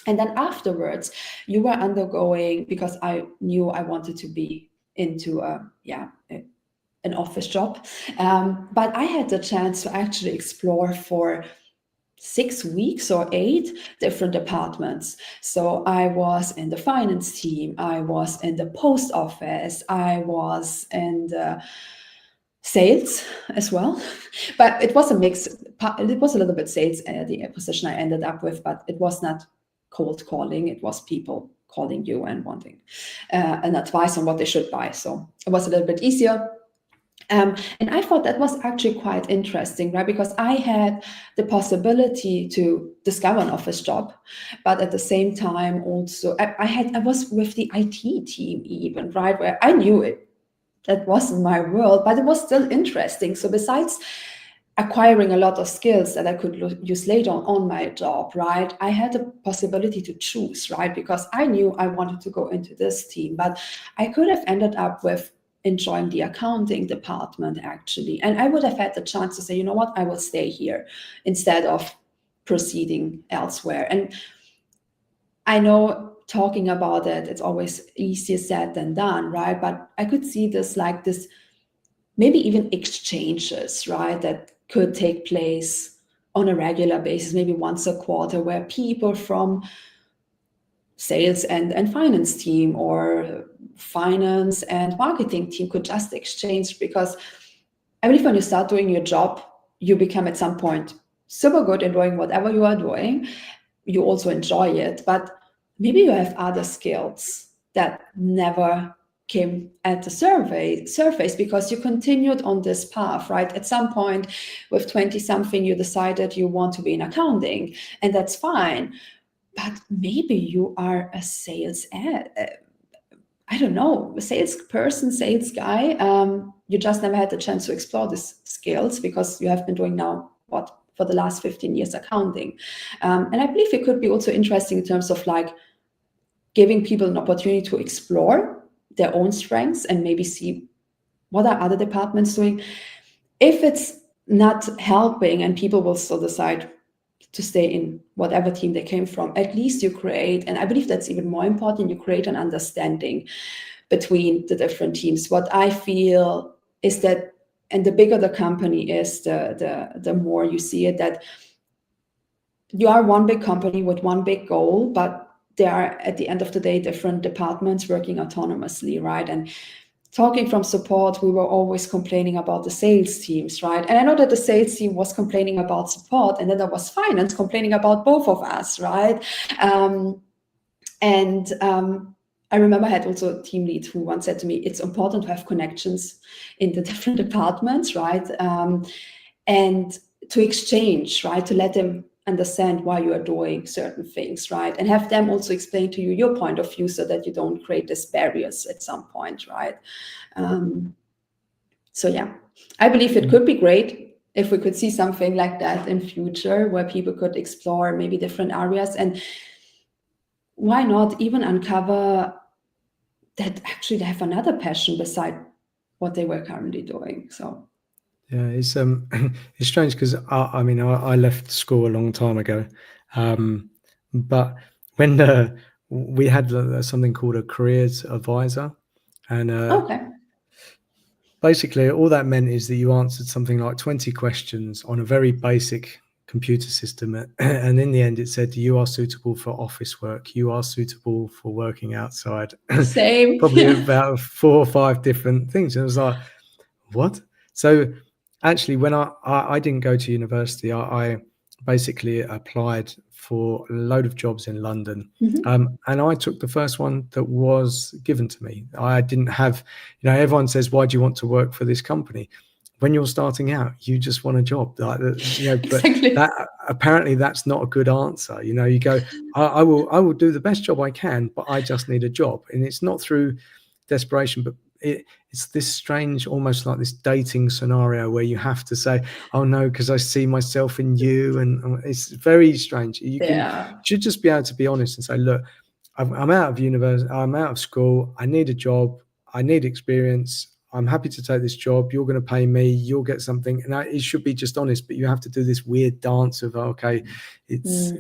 And then afterwards, you were undergoing, because I knew I wanted to be into an office job. But I had the chance to actually explore for 6 weeks or 8 different departments. So I was in the finance team, I was in the post office, I was in the sales as well. But it was a mix. It was a little bit sales, the position I ended up with, but it was not cold calling, it was people calling you and wanting an advice on what they should buy. So it was a little bit easier. And I thought that was actually quite interesting, right? Because I had the possibility to discover an office job, but at the same time also I was with the IT team even, right? Where I knew it, that wasn't my world, but it was still interesting. So besides acquiring a lot of skills that I could use later on my job, right? I had the possibility to choose, right? Because I knew I wanted to go into this team, but I could have ended up with enjoying the accounting department actually. And I would have had the chance to say, you know what, I will stay here instead of proceeding elsewhere. And I know talking about it, it's always easier said than done, right? But I could see this like this, maybe even exchanges, right? That could take place on a regular basis, maybe once a quarter, where people from sales and finance team or finance and marketing team could just exchange, because I believe when you start doing your job, you become at some point super good in doing whatever you are doing. You also enjoy it, but maybe you have other skills that never came at the surface because you continued on this path, right? At some point with 20 something, you decided you want to be in accounting, and that's fine. But maybe you are a sales I don't know, a salesperson, sales guy. You just never had the chance to explore these skills because you have been doing now what for the last 15 years accounting. And I believe it could be also interesting in terms of like giving people an opportunity to explore their own strengths and maybe see what are other departments doing. If it's not helping and people will still decide to stay in whatever team they came from, at least you create, and I believe that's even more important, you create an understanding between the different teams. What I feel is that, and the bigger the company is, the more you see it, that you are one big company with one big goal, but there are, at the end of the day, different departments working autonomously, right? And talking from support, we were always complaining about the sales teams, right? And I know that the sales team was complaining about support, and then there was finance complaining about both of us, right? I remember I had also a team lead who once said to me, it's important to have connections in the different departments, right? And to exchange, right? To let them understand why you are doing certain things, right? And have them also explain to you your point of view so that you don't create these barriers at some point, right? So yeah, I believe it could be great if we could see something like that in future where people could explore maybe different areas, and why not even uncover that actually they have another passion beside what they were currently doing. So yeah, it's it's strange because I mean I left school a long time ago, but when we had something called a careers advisor, and okay. basically all that meant is that you answered something like 20 questions on a very basic computer system, and in the end it said you are suitable for office work, you are suitable for working outside. Same. Probably about 4 or 5 different things, and it was like, what? So actually, when I didn't go to university, I basically applied for a load of jobs in London. Mm-hmm. And I took the first one that was given to me. I didn't have, everyone says, why do you want to work for this company? When you're starting out, you just want a job, but Exactly. that apparently that's not a good answer. You go, I will do the best job I can, but I just need a job. And it's not through desperation, but it's this strange, almost like this dating scenario where you have to say, oh no, because I see myself in you. And it's very strange. You should just be able to be honest and say, look, I'm out of university, I'm out of school, I need a job, I need experience, I'm happy to take this job, you're going to pay me, you'll get something. And it should be just honest, but you have to do this weird dance of, okay, it's,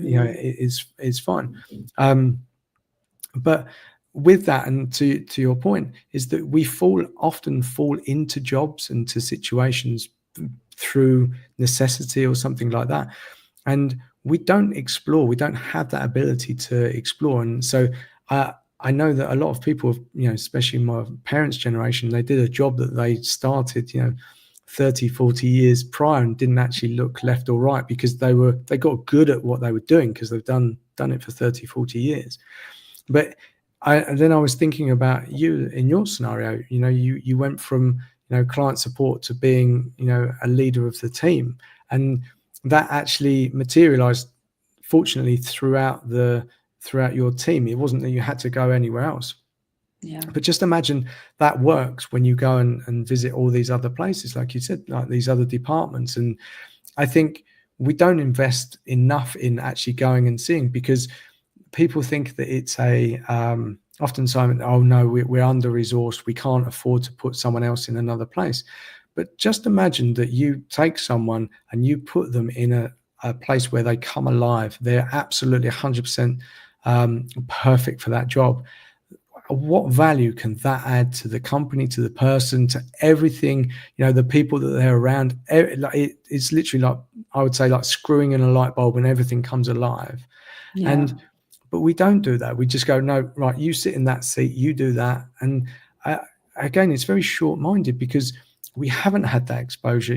it's fine. But with that, and to your point, is that we often fall into jobs and to situations through necessity or something like that. And we don't explore, we don't have that ability to explore. And so I know that a lot of people, especially my parents' generation, they did a job that they started, 30, 40 years prior and didn't actually look left or right because they got good at what they were doing because they've done it for 30, 40 years. But And then I was thinking about you in your scenario. You went from client support to being a leader of the team, and that actually materialized, fortunately, throughout your team. It wasn't that you had to go anywhere else. Yeah. But just imagine that works when you go and visit all these other places, like you said, like these other departments. And I think we don't invest enough in actually going and seeing, because people think that it's often Simon, oh no, we're under resourced, we can't afford to put someone else in another place. But just imagine that you take someone and you put them in a place where they come alive. They're absolutely 100% perfect for that job. What value can that add to the company, to the person, to everything, the people that they're around? It's literally like, I would say, like screwing in a light bulb and everything comes alive. Yeah. But we don't do that. We just go, no, right, you sit in that seat, you do that. And again, it's very short-minded, because we haven't had that exposure.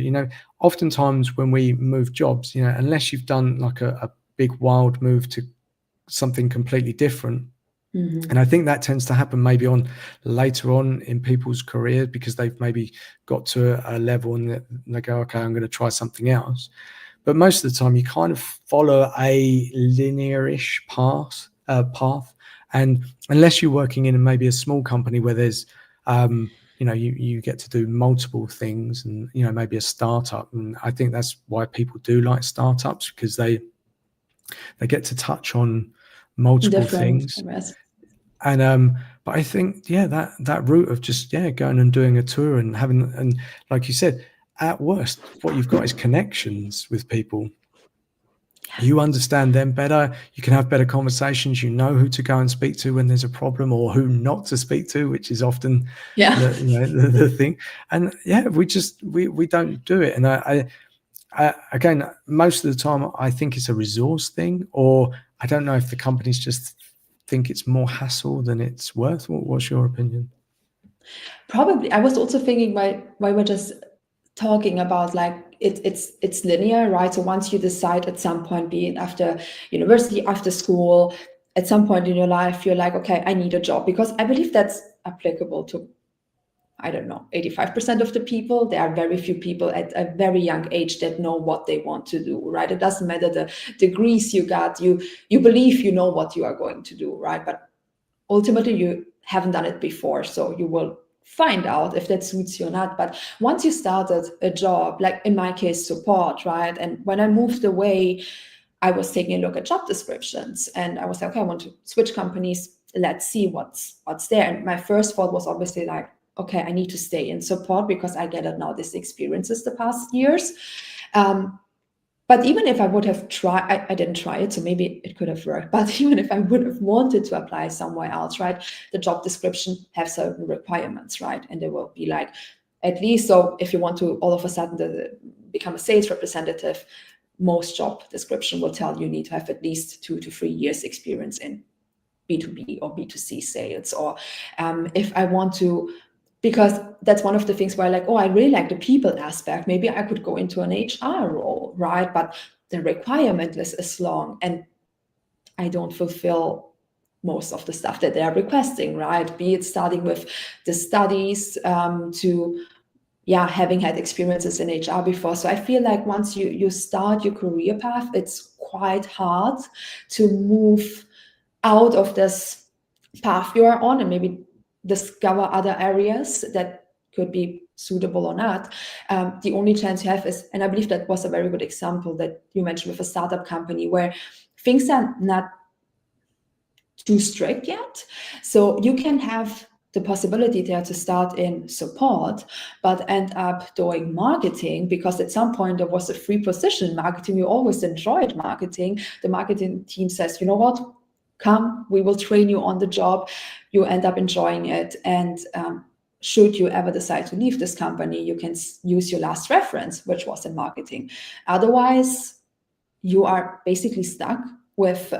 Oftentimes when we move jobs, unless you've done like a big wild move to something completely different. Mm-hmm. And I think that tends to happen maybe later on in people's careers, because they've maybe got to a level and they go, okay, I'm going to try something else. But most of the time, you kind of follow a linear-ish path. And unless you're working in maybe a small company where there's, you get to do multiple things, and maybe a startup. And I think that's why people do like startups, because they get to touch on multiple Different things. areas. And but I think, that route of just going and doing a tour and having, and like you said, at worst, what you've got is connections with people. You understand them better. You can have better conversations. You know who to go and speak to when there's a problem, or who not to speak to, which is often Yeah. the thing. And we don't do it. And I again, most of the time, I think it's a resource thing, or I don't know if the companies just think it's more hassle than it's worth. What's your opinion? Probably. I was also thinking, why we're just talking about, like, it's linear, right? So once you decide at some point, be it after university, after school, at some point in your life, you're like, okay, I need a job. Because I believe that's applicable to, I don't know, 85% of the people. There are very few people at a very young age that know what they want to do, right? It doesn't matter the degrees you got, you believe you know what you are going to do, right? But ultimately you haven't done it before, so you will find out if that suits you or not. But once you started a job, like in my case, support, right? And when I moved away, I was taking a look at job descriptions, and I was like, okay, I want to switch companies. Let's see what's there. And my first thought was obviously like, okay, I need to stay in support because I gathered now this experiences the past years. But even if I would have tried, I didn't try it, so maybe it could have worked. But even if I would have wanted to apply somewhere else, right, the job description have certain requirements, right? And they will be like, at least, so if you want to all of a sudden become a sales representative, most job description will tell you need to have at least 2 to 3 years experience in B2B or B2C sales. Or if I want to, because that's one of the things where, like, oh, I really like the people aspect, maybe I could go into an HR role, right? But the requirement list is long and I don't fulfill most of the stuff that they're requesting, right? Be it starting with the studies to having had experiences in HR before. So I feel like once you start your career path, it's quite hard to move out of this path you are on and maybe discover other areas that could be suitable or not. The only chance you have is, and I believe that was a very good example that you mentioned with a startup company where things are not too strict yet. So you can have the possibility there to start in support, but end up doing marketing, because at some point there was a free position in marketing. You always enjoyed marketing. The marketing team says, you know what, come, we will train you on the job. You end up enjoying it. And should you ever decide to leave this company, you can use your last reference, which was in marketing. Otherwise, you are basically stuck with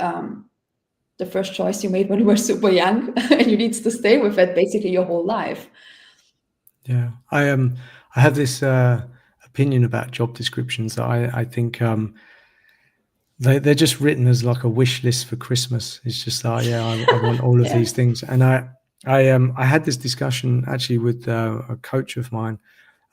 the first choice you made when you were super young, and you need to stay with it basically your whole life. Yeah, I have this opinion about job descriptions that I think They're just written as like a wish list for Christmas. It's just like, yeah, I want all of Yeah. these things. And I had this discussion actually with a coach of mine,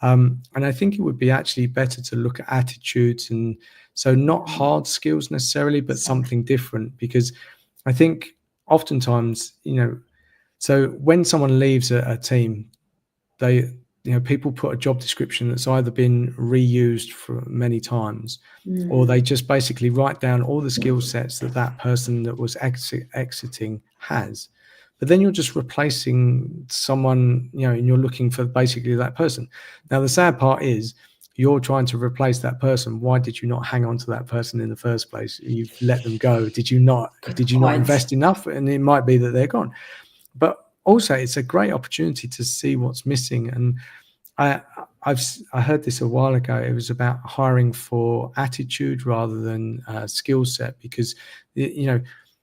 and I think it would be actually better to look at attitudes, and so not hard skills necessarily, but something different. Because I think oftentimes, so when someone leaves a team, people put a job description that's either been reused for many times, or they just basically write down all the skill sets that person that was exiting has. But then you're just replacing someone, and you're looking for basically that person. Now, the sad part is you're trying to replace that person. Why did you not hang on to that person in the first place? You've let them go. Did you not invest enough? And it might be that they're gone. But also, it's a great opportunity to see what's missing. And I heard this a while ago. It was about hiring for attitude rather than skill set, because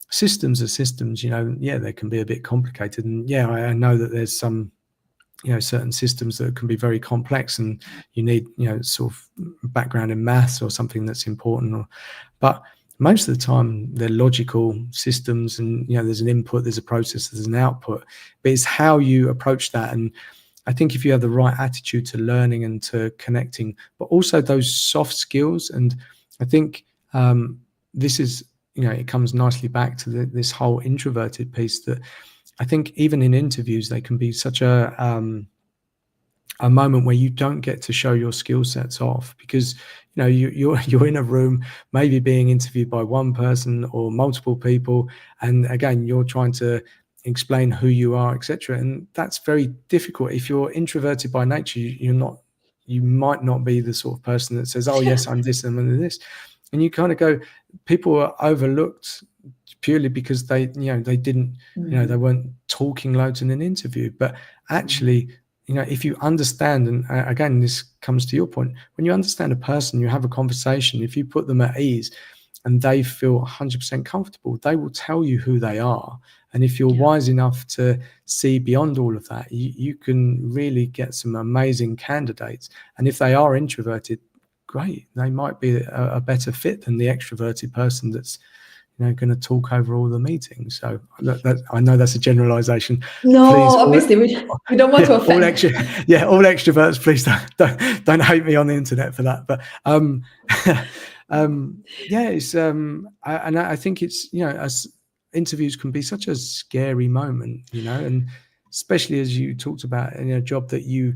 systems are systems. They can be a bit complicated, and I know that there's some certain systems that can be very complex, and you need sort of background in maths or something that's important. But most of the time they're logical systems, and there's an input, there's a process, there's an output, but it's how you approach that. And I think if you have the right attitude to learning and to connecting, but also those soft skills, and I think this is, it comes nicely back to this whole introverted piece, that I think even in interviews, they can be such a moment where you don't get to show your skill sets off, because you're in a room, maybe being interviewed by one person or multiple people, and again you're trying to explain who you are, etc. And that's very difficult. If you're introverted by nature, you might not be the sort of person that says, oh yes, I'm this and I'm this, and you kind of go, people are overlooked purely because they didn't, they weren't talking loads in an interview. But actually, if you understand, and again, this comes to your point, when you understand a person, you have a conversation, if you put them at ease and they feel 100% comfortable, they will tell you who they are. And if you're wise enough to see beyond all of that, you can really get some amazing candidates. And if they are introverted, great, they might be a better fit than the extroverted person that's going to talk over all the meetings. So I know that's a generalization. No, please, obviously we don't want to offend. All extroverts, please don't hate me on the internet for that. But it's and I think it's, as interviews can be such a scary moment, and especially as you talked about in a job that you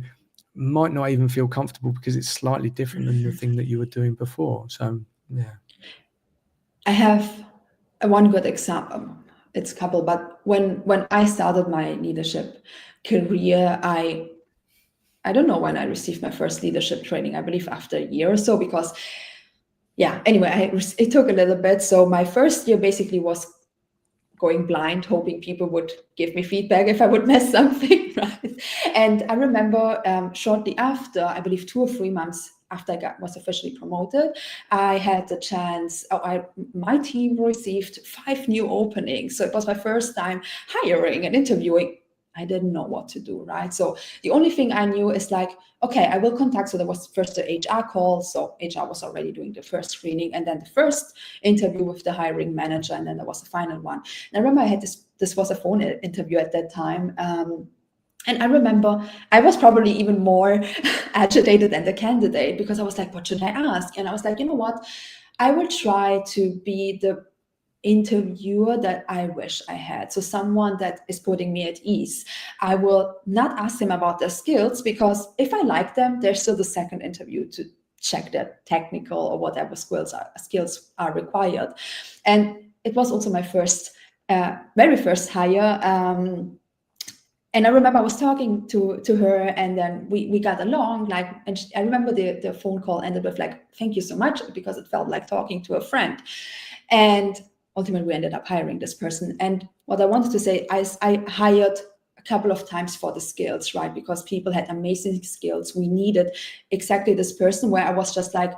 might not even feel comfortable because it's slightly different than the thing that you were doing before. So I have one good example. It's a couple, but when I started my leadership career, I don't know when I received my first leadership training. I believe after a year or so, because anyway, it took a little bit. So my first year basically was going blind, hoping people would give me feedback if I would mess something right. And I remember shortly after, I believe 2 or 3 months after I was officially promoted, I had the chance, my team received 5 new openings. So it was my first time hiring and interviewing. I didn't know what to do, right? So the only thing I knew is like, okay, I will contact. So there was first the HR call. So HR was already doing the first screening, and then the first interview with the hiring manager, and then there was the final one. And I remember I had this was a phone interview at that time. And I remember I was probably even more agitated than the candidate, because I was like, what should I ask? And I was like, you know what? I will try to be the interviewer that I wish I had. So someone that is putting me at ease. I will not ask them about their skills, because if I like them, there's still the second interview to check their technical or whatever skills are required. And it was also my very first hire. And I remember I was talking to her, and then we got along, and I remember the phone call ended with like, thank you so much, because it felt like talking to a friend. And ultimately we ended up hiring this person. And what I wanted to say is I hired a couple of times for the skills, right? Because people had amazing skills. We needed exactly this person where I was just like,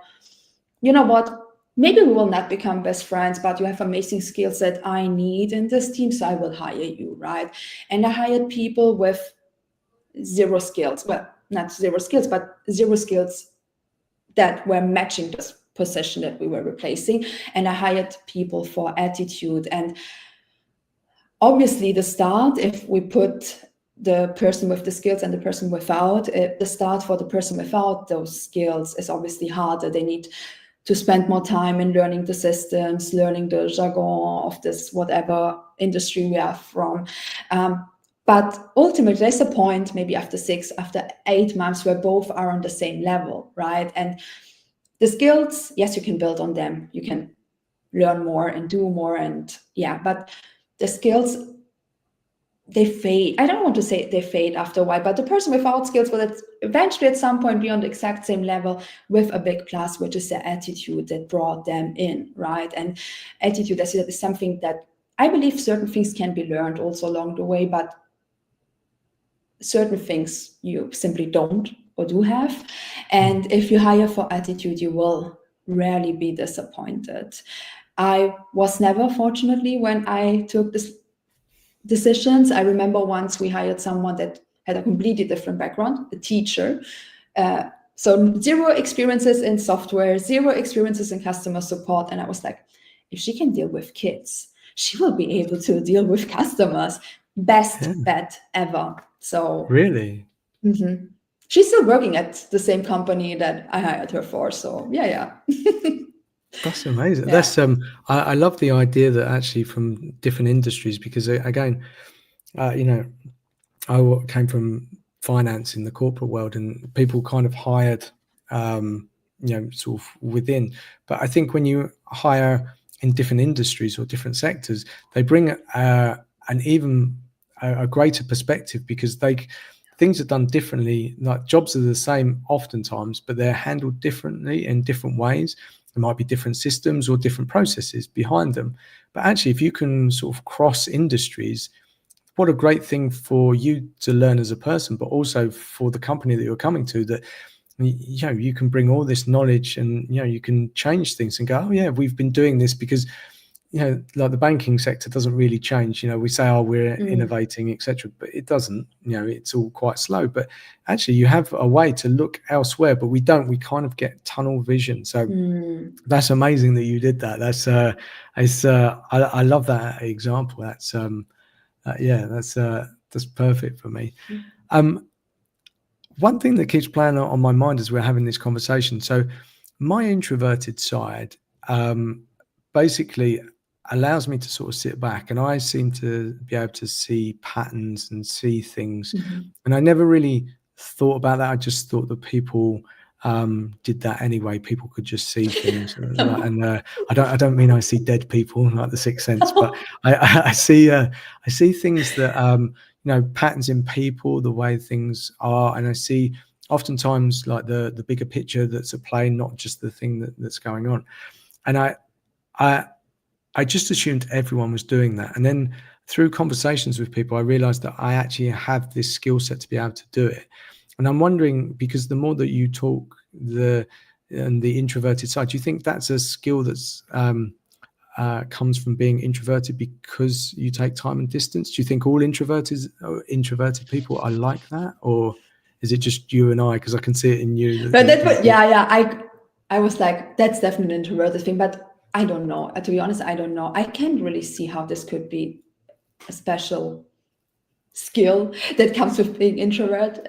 you know what? Maybe we will not become best friends, but you have amazing skills that I need in this team, so I will hire you, right? And I hired people with 0 skills. Well, not 0 skills, but 0 skills that were matching this position that we were replacing, and I hired people for attitude. And obviously the start, if we put the person with the skills and the person without, the start for the person without those skills is obviously harder. They need to spend more time in learning the systems, learning the jargon of this whatever industry we are from. But ultimately, there's a point, maybe after 8 months, where both are on the same level, right? And the skills, yes, you can build on them. You can learn more and do more, and yeah, but the skills, they fade. I don't want to say they fade after a while, but the person without skills will eventually at some point be on the exact same level with a big plus, which is the attitude that brought them in, right? And attitude, as I said, is something that I believe certain things can be learned also along the way, but certain things you simply don't or do have. And if you hire for attitude, you will rarely be disappointed. I was never, fortunately, when I took this decisions. I remember once we hired someone that had a completely different background, a teacher. So 0 experiences in software, 0 experiences in customer support. And I was like, if she can deal with kids, she will be able to deal with customers. Best bet ever. So Really? She's still working at the same company that I hired her for. So yeah. That's amazing. Yeah. That's I love the idea that actually from different industries, because again, you know, I came from finance in the corporate world, and people kind of hired, you know, sort of within. But I think when you hire in different industries or different sectors, they bring an even a greater perspective, because things are done differently. Like jobs are the same oftentimes, but they're handled differently in different ways. There might be different systems or different processes behind them. But actually, if you can sort of cross industries, what a great thing for you to learn as a person, but also for the company that you're coming to, that, you know, you can bring all this knowledge and, you know, you can change things and go, oh yeah, we've been doing this because, you know, like the banking sector doesn't really change. You know, we say, oh, we're innovating, etc., but it doesn't. You know, it's all quite slow. But actually, you have a way to look elsewhere, but we don't. We kind of get tunnel vision. So that's amazing that you did that. That's I love that example. That's yeah, that's perfect for me. One thing that keeps playing on my mind as we're having this conversation. So my introverted side basically allows me to sort of sit back, and I seem to be able to see patterns and see things. And I never really thought about that. I just thought that people did that anyway. People could just see things, and I don't mean I see dead people like the Sixth Sense, but I see things that you know, patterns in people, the way things are, and I see oftentimes like the bigger picture that's at play, not just the thing that's going on. And I just assumed everyone was doing that. And then through conversations with people, I realized that I actually have this skill set to be able to do it. And I'm wondering, because the more that you talk the introverted side, do you think that's a skill that's comes from being introverted because you take time and distance? Do you think all introverted people are like that, or is it just you and I? Because I can see it in you. But that's what, I was like, that's definitely an introverted thing, but I don't know. To be honest, I don't know. I can't really see how this could be a special skill that comes with being introvert.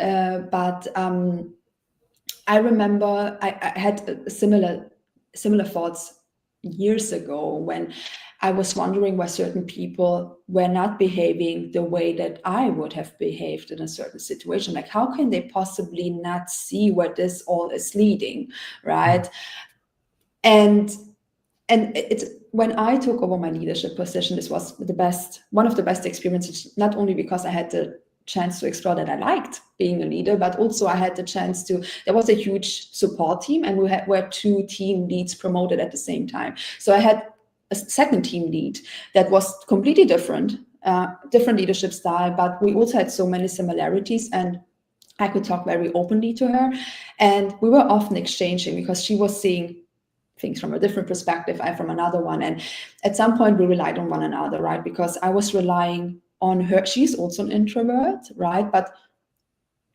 But I remember I had similar thoughts years ago when I was wondering why certain people were not behaving the way that I would have behaved in a certain situation. Like, how can they possibly not see where this all is leading, right? And it's when I took over my leadership position, this was one of the best experiences, not only because I had the chance to explore that I liked being a leader, but also I had the chance to, there was a huge support team, and we were 2 team leads promoted at the same time. So I had a second team lead that was completely different leadership style, but we also had so many similarities, and I could talk very openly to her, and we were often exchanging because she was seeing things from a different perspective, I from another one. And at some point we relied on one another, right? Because I was relying on her. She's also an introvert, right? But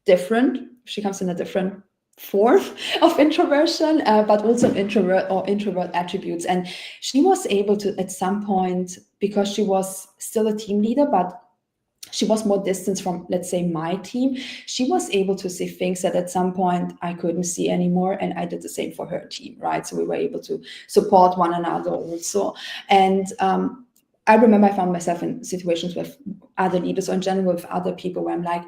different. She comes in a different form of introversion, but also introvert attributes. And she was able to, at some point, because she was still a team leader, but she was more distant from, let's say, my team, she was able to see things that at some point I couldn't see anymore, and I did the same for her team, right? So we were able to support one another also. And I remember I found myself in situations with other leaders, or in general with other people, where I'm like,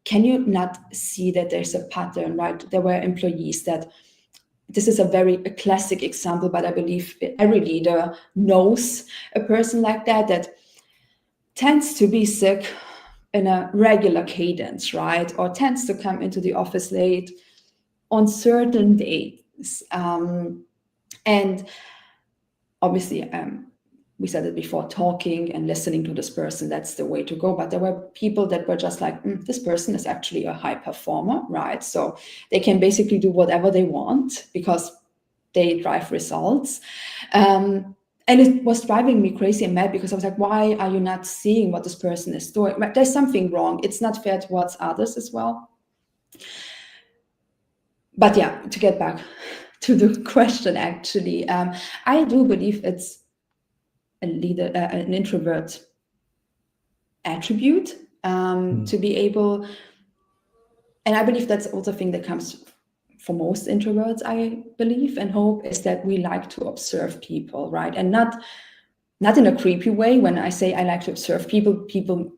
can you not see that there's a pattern, right? There were employees that, this is a classic example, but I believe every leader knows a person like that, that tends to be sick in a regular cadence, right? Or tends to come into the office late on certain days. And obviously, we said it before, talking and listening to this person, that's the way to go. But there were people that were just like, this person is actually a high performer, right? So they can basically do whatever they want because they drive results. And it was driving me crazy and mad, because I was like, why are you not seeing what this person is doing? There's something wrong. It's not fair towards others as well. But yeah, to get back to the question, actually, I do believe it's a leader, an introvert attribute, to be able, and I believe that's also a thing that comes for most introverts, I believe and hope, is that we like to observe people, right? And not in a creepy way. When I say I like to observe people, people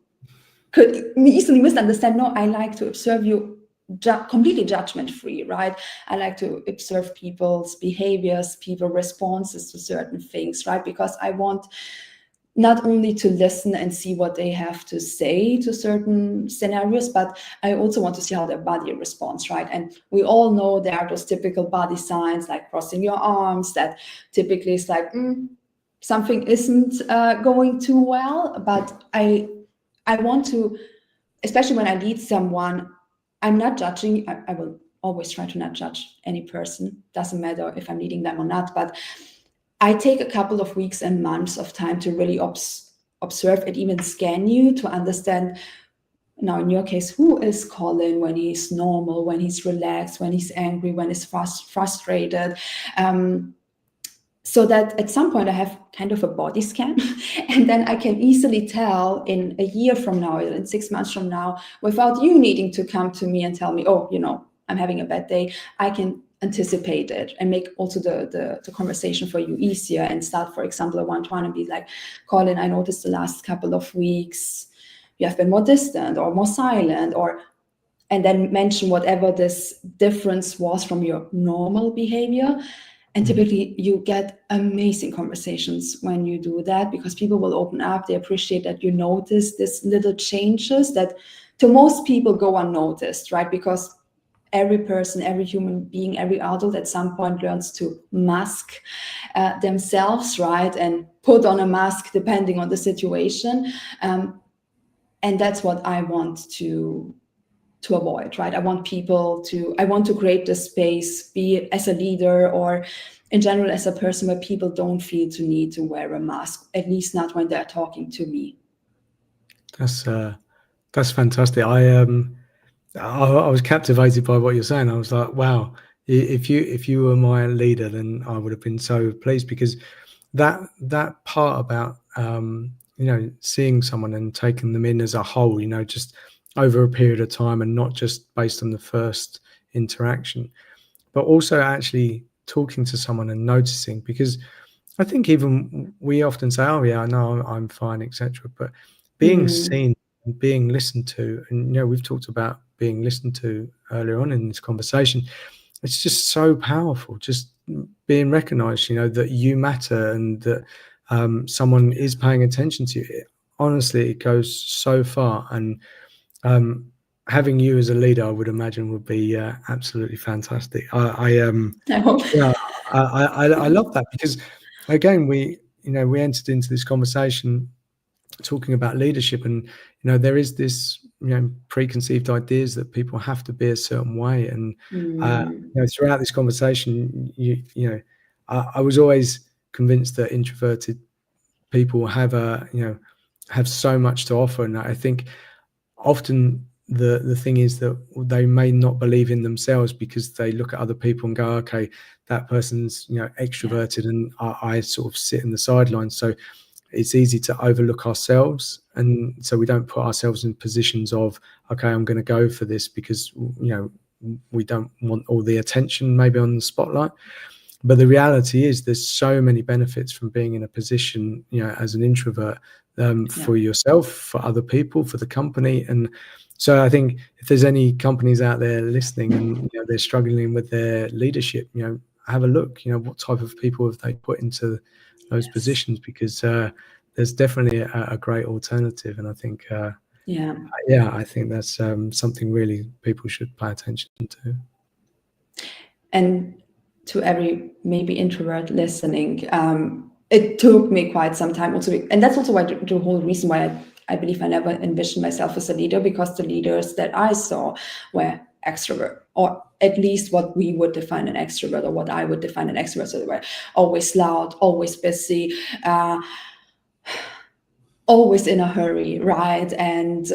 could easily misunderstand. No, I like to observe you completely judgment-free, right? I like to observe people's behaviors, people's responses to certain things, right? Because I want not only to listen and see what they have to say to certain scenarios, but I also want to see how their body responds, right? And we all know there are those typical body signs, like crossing your arms, that typically is like, something isn't going too well. But I want to, especially when I lead someone, I'm not judging. I will always try to not judge any person. Doesn't matter if I'm leading them or not, but I take a couple of weeks and months of time to really observe and even scan you to understand, now in your case, who is Colin when he's normal, when he's relaxed, when he's angry, when he's frustrated. So that at some point I have kind of a body scan, and then I can easily tell in a year from now, in 6 months from now, without you needing to come to me and tell me, oh, I'm having a bad day. I can anticipate it and make also the conversation for you easier, and start, for example, a one-to-one and be like, Colin, I noticed the last couple of weeks you have been more distant or more silent, and then mention whatever this difference was from your normal behavior. And typically you get amazing conversations when you do that, because people will open up. They appreciate that you notice these little changes that to most people go unnoticed, right? Because every person, every human being, every adult at some point learns to mask themselves, right? And put on a mask depending on the situation. And that's what I want to avoid, right? I want to create the space, be it as a leader or in general as a person, where people don't feel the need to wear a mask, at least not when they're talking to me. That's fantastic. I was captivated by what you're saying. I was like, wow, if you were my leader, then I would have been so pleased, because that part about seeing someone and taking them in as a whole, just over a period of time, and not just based on the first interaction, but also actually talking to someone and noticing. Because I think even we often say, oh yeah, no, I'm fine, etc. But being seen and being listened to, and we've talked about being listened to earlier on in this conversation, it's just so powerful, just being recognized, that you matter, and that someone is paying attention to you. Honestly, it goes so far. And having you as a leader, I would imagine, would be absolutely fantastic. I love that, because again, we entered into this conversation talking about leadership, and there is this preconceived ideas that people have to be a certain way, and throughout this conversation, I was always convinced that introverted people have so much to offer. And I think often the thing is that they may not believe in themselves because they look at other people and go, okay, that person's, you know, extroverted, and I sort of sit in the sidelines. So it's easy to overlook ourselves, and so we don't put ourselves in positions of, okay, I'm going to go for this because, you know, we don't want all the attention maybe on the spotlight. But the reality is there's so many benefits from being in a position, you know, as an introvert, for yourself, for other people, for the company. And so I think if there's any companies out there listening and, you know, they're struggling with their leadership, you know, have a look, you know, what type of people have they put into those positions, because there's definitely a great alternative. And I think, I think that's something really people should pay attention to. And to every maybe introvert listening, it took me quite some time also, and that's also why the whole reason why I believe I never envisioned myself as a leader, because the leaders that I saw were extrovert, or at least what we would define an extrovert, or what I would define an extrovert. So they were always loud, always busy, always in a hurry, right? And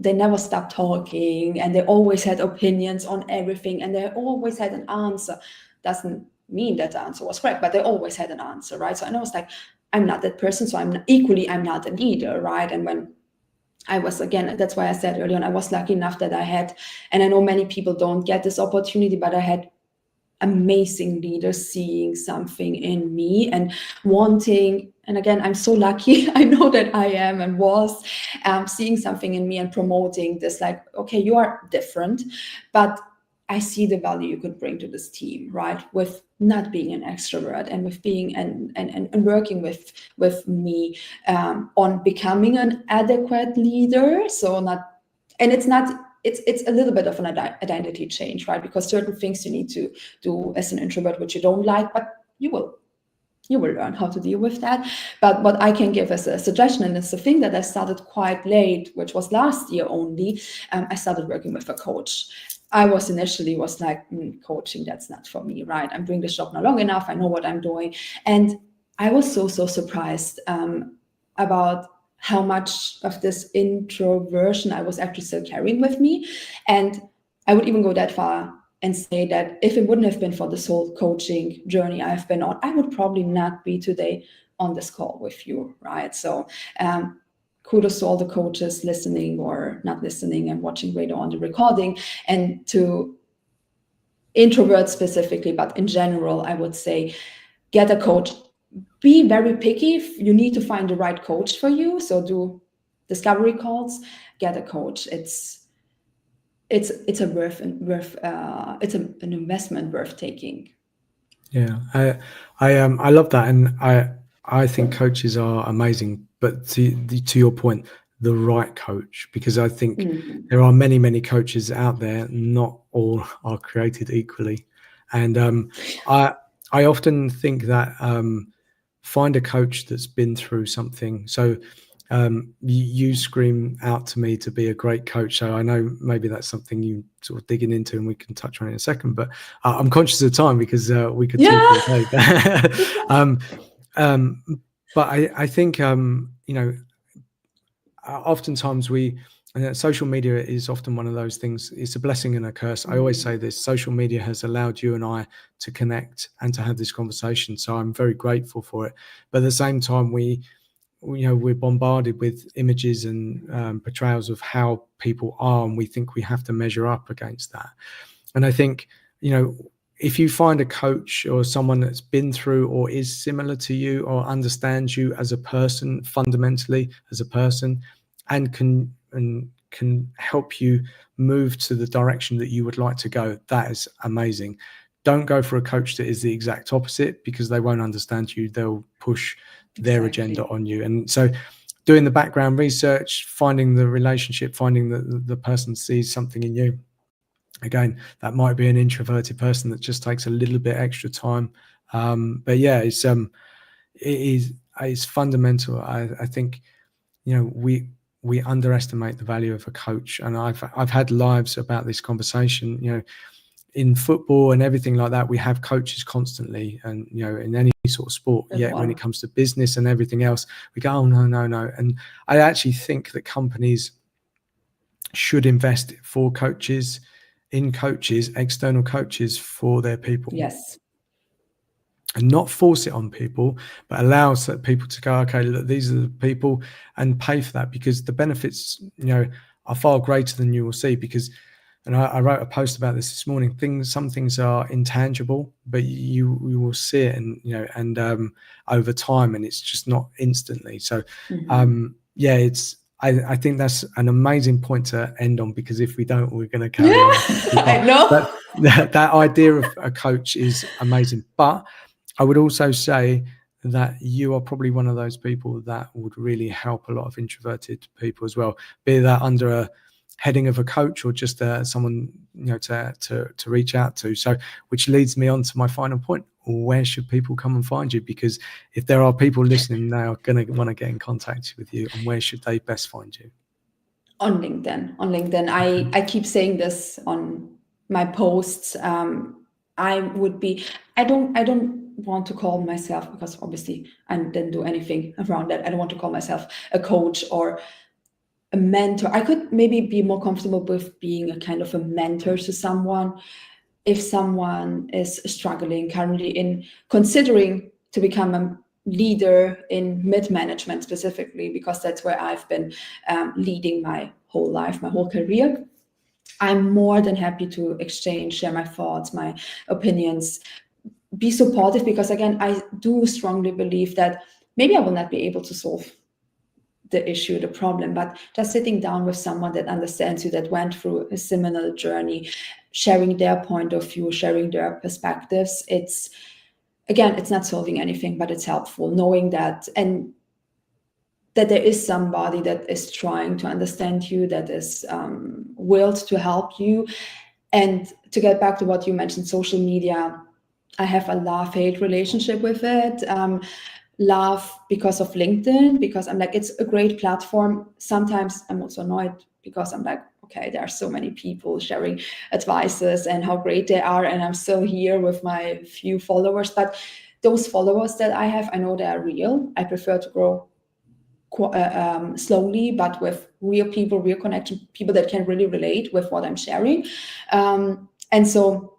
they never stopped talking, and they always had opinions on everything, and they always had an answer. Doesn't mean that the answer was correct, but they always had an answer, right? So I was like, I'm not that person, so I'm not a leader, right? And when I was, again, that's why I said earlier on, I was lucky enough that I had, and I know many people don't get this opportunity, but I had amazing leaders seeing something in me and wanting, and again, I'm so lucky, I know that I am and was seeing something in me and promoting this, like, okay, you are different, but I see the value you could bring to this team, right? With not being an extrovert, and with being and working with me on becoming an adequate leader. So not, and it's not, it's a little bit of an identity change, right? Because certain things you need to do as an introvert, which you don't like, but you will learn how to deal with that. But what I can give as a suggestion, and it's a thing that I started quite late, which was last year only, I started working with a coach. I was initially like, coaching, that's not for me, right? I'm doing this job not long enough. I know what I'm doing. And I was so surprised about how much of this introversion I was actually still carrying with me. And I would even go that far and say that if it wouldn't have been for this whole coaching journey I've been on, I would probably not be today on this call with you, right? So kudos to all the coaches listening or not listening and watching later on the recording, and to introverts specifically, but in general, I would say get a coach. Be very picky. You need to find the right coach for you. So do discovery calls, get a coach. It's an investment worth taking. Yeah, I love that, and I think coaches are amazing. But to your point, the right coach, because I think there are many coaches out there. Not all are created equally, and I often think that find a coach that's been through something. So you scream out to me to be a great coach, so I know maybe that's something you sort of digging into, and we can touch on it in a second. But I'm conscious of time because we could talk all day. But I think you know, oftentimes social media is often one of those things. It's a blessing and a curse. I always say this: social media has allowed you and I to connect and to have this conversation, so I'm very grateful for it. But at the same time, we're bombarded with images and portrayals of how people are, and we think we have to measure up against that. And I think, you know, if you find a coach or someone that's been through or is similar to you or understands you as a person, fundamentally as a person, and can help you move to the direction that you would like to go, that is amazing. Don't go for a coach that is the exact opposite, because they won't understand you. They'll push their agenda on you. And so doing the background research, finding the relationship, finding that the person sees something in you. Again, that might be an introverted person that just takes a little bit extra time. But yeah, it's fundamental. I think, you know, we underestimate the value of a coach. And I've had lives about this conversation, you know, in football and everything like that. We have coaches constantly, and, you know, in any sort of sport. Yet when it comes to business and everything else, we go, oh, no. And I actually think that companies should invest in coaches, external coaches for their people. Yes. And not force it on people, but allow people to go, okay, look, these are the people, and pay for that, because the benefits, are far greater than you will see. Because, and I wrote a post about this morning. Some things are intangible, but you will see it, and over time, and it's just not instantly. So, I think that's an amazing point to end on, because if we don't, we're going to carry on. I know. But that idea of a coach is amazing. But I would also say that you are probably one of those people that would really help a lot of introverted people as well, be that under a heading of a coach or just someone to reach out to. So, which leads me on to my final point: where should people come and find you? Because if there are people listening now going to want to get in contact with you, and where should they best find you? On LinkedIn. I keep saying this on my posts. I don't want to call myself, because obviously I didn't do anything around that. I don't want to call myself a coach or a mentor. I could maybe be more comfortable with being a kind of a mentor to someone. If someone is struggling currently in considering to become a leader in mid-management specifically, because that's where I've been leading my whole life, my whole career, I'm more than happy to exchange, share my thoughts, my opinions, be supportive, because again, I do strongly believe that maybe I will not be able to solve the issue, the problem, but just sitting down with someone that understands you, that went through a similar journey, sharing their point of view, sharing their perspectives, it's not solving anything, but it's helpful knowing that, and that there is somebody that is trying to understand you, that is willed to help you. And to get back to what you mentioned, social media, I have a love-hate relationship with it. Love because of LinkedIn, because I'm like, it's a great platform. Sometimes I'm also annoyed, because I'm like, okay, there are so many people sharing advices and how great they are, and I'm still here with my few followers. But those followers that I have, I know they are real. I prefer to grow slowly, but with real people, real connection, people that can really relate with what I'm sharing. And so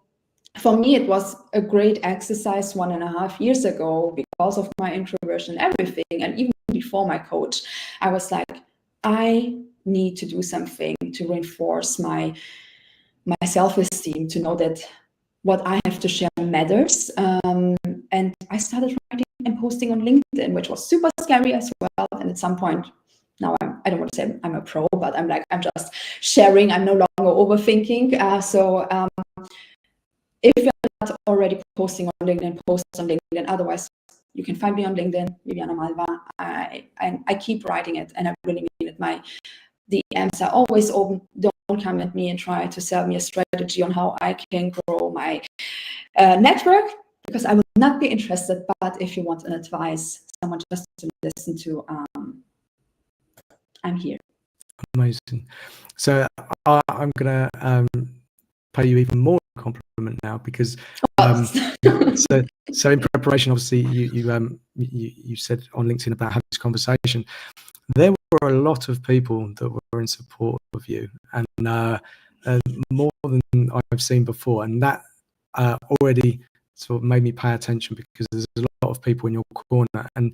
for me, it was a great exercise 1.5 years ago, because of my introversion and everything. And even before my coach, I was like, I need to do something to reinforce my self-esteem, to know that what I have to share matters. And I started writing and posting on LinkedIn, which was super scary as well. And at some point, now I don't want to say I'm a pro, but I'm just sharing. I'm no longer overthinking. If you're not already posting on LinkedIn, post on LinkedIn. Otherwise, you can find me on LinkedIn, Viviana Malva. I keep writing it, and I really mean it. My DMs are always open. Don't come at me and try to sell me a strategy on how I can grow my network, because I will not be interested. But if you want an advice, someone just to listen to, I'm here. Amazing. So I'm going to pay you even more compliment now, because so in preparation, obviously you said on LinkedIn about having this conversation. There were a lot of people that were in support of you, and more than I've seen before, and that already sort of made me pay attention, because there's a lot of people in your corner. And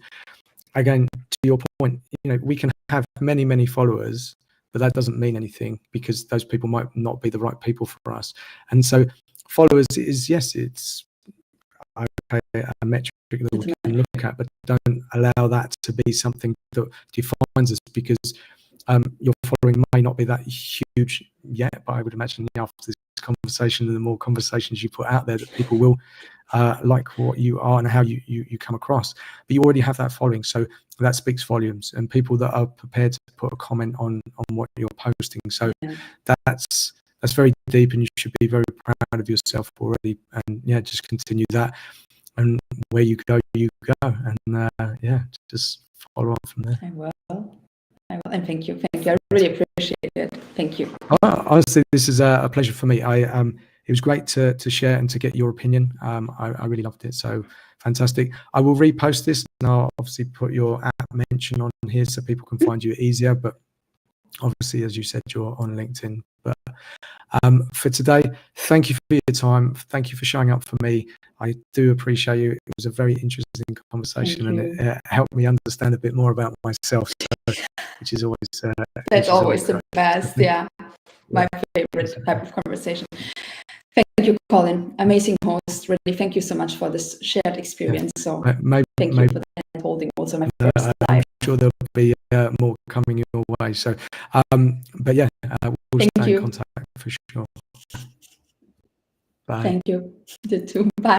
again, to your point, we can have many followers, but that doesn't mean anything, because those people might not be the right people for us. And so followers is, yes, it's a metric that we can look at, but don't allow that to be something that defines us, because your following may not be that huge yet, but I would imagine after this conversation and the more conversations you put out there, that people will like what you are and how you come across. But you already have that following, so that speaks volumes, and people that are prepared to put a comment on what you're posting. So that's very deep, and you should be very proud of yourself already. And just continue that, and where you go, and just follow on from there. I will, and thank you. I really appreciate it. Thank you. Honestly, this is a pleasure for me. It was great to share and to get your opinion. I really loved it. So fantastic. I will repost this, and I'll obviously put your app mention on here so people can find you easier. But Obviously, as you said, you're on LinkedIn. But for today, thank you for your time. Thank you for showing up for me. I do appreciate you. It was a very interesting conversation, and it helped me understand a bit more about myself, so, which is always that's always the best. Yeah, my favorite exactly. type of conversation. Thank you, Colin. Amazing host. Really, thank you so much for this shared experience. So thank you for that holding also my first I'm live. sure there'll be more coming your way. So, but yeah, we'll stay in contact for sure. Bye. Thank you. You too. Bye.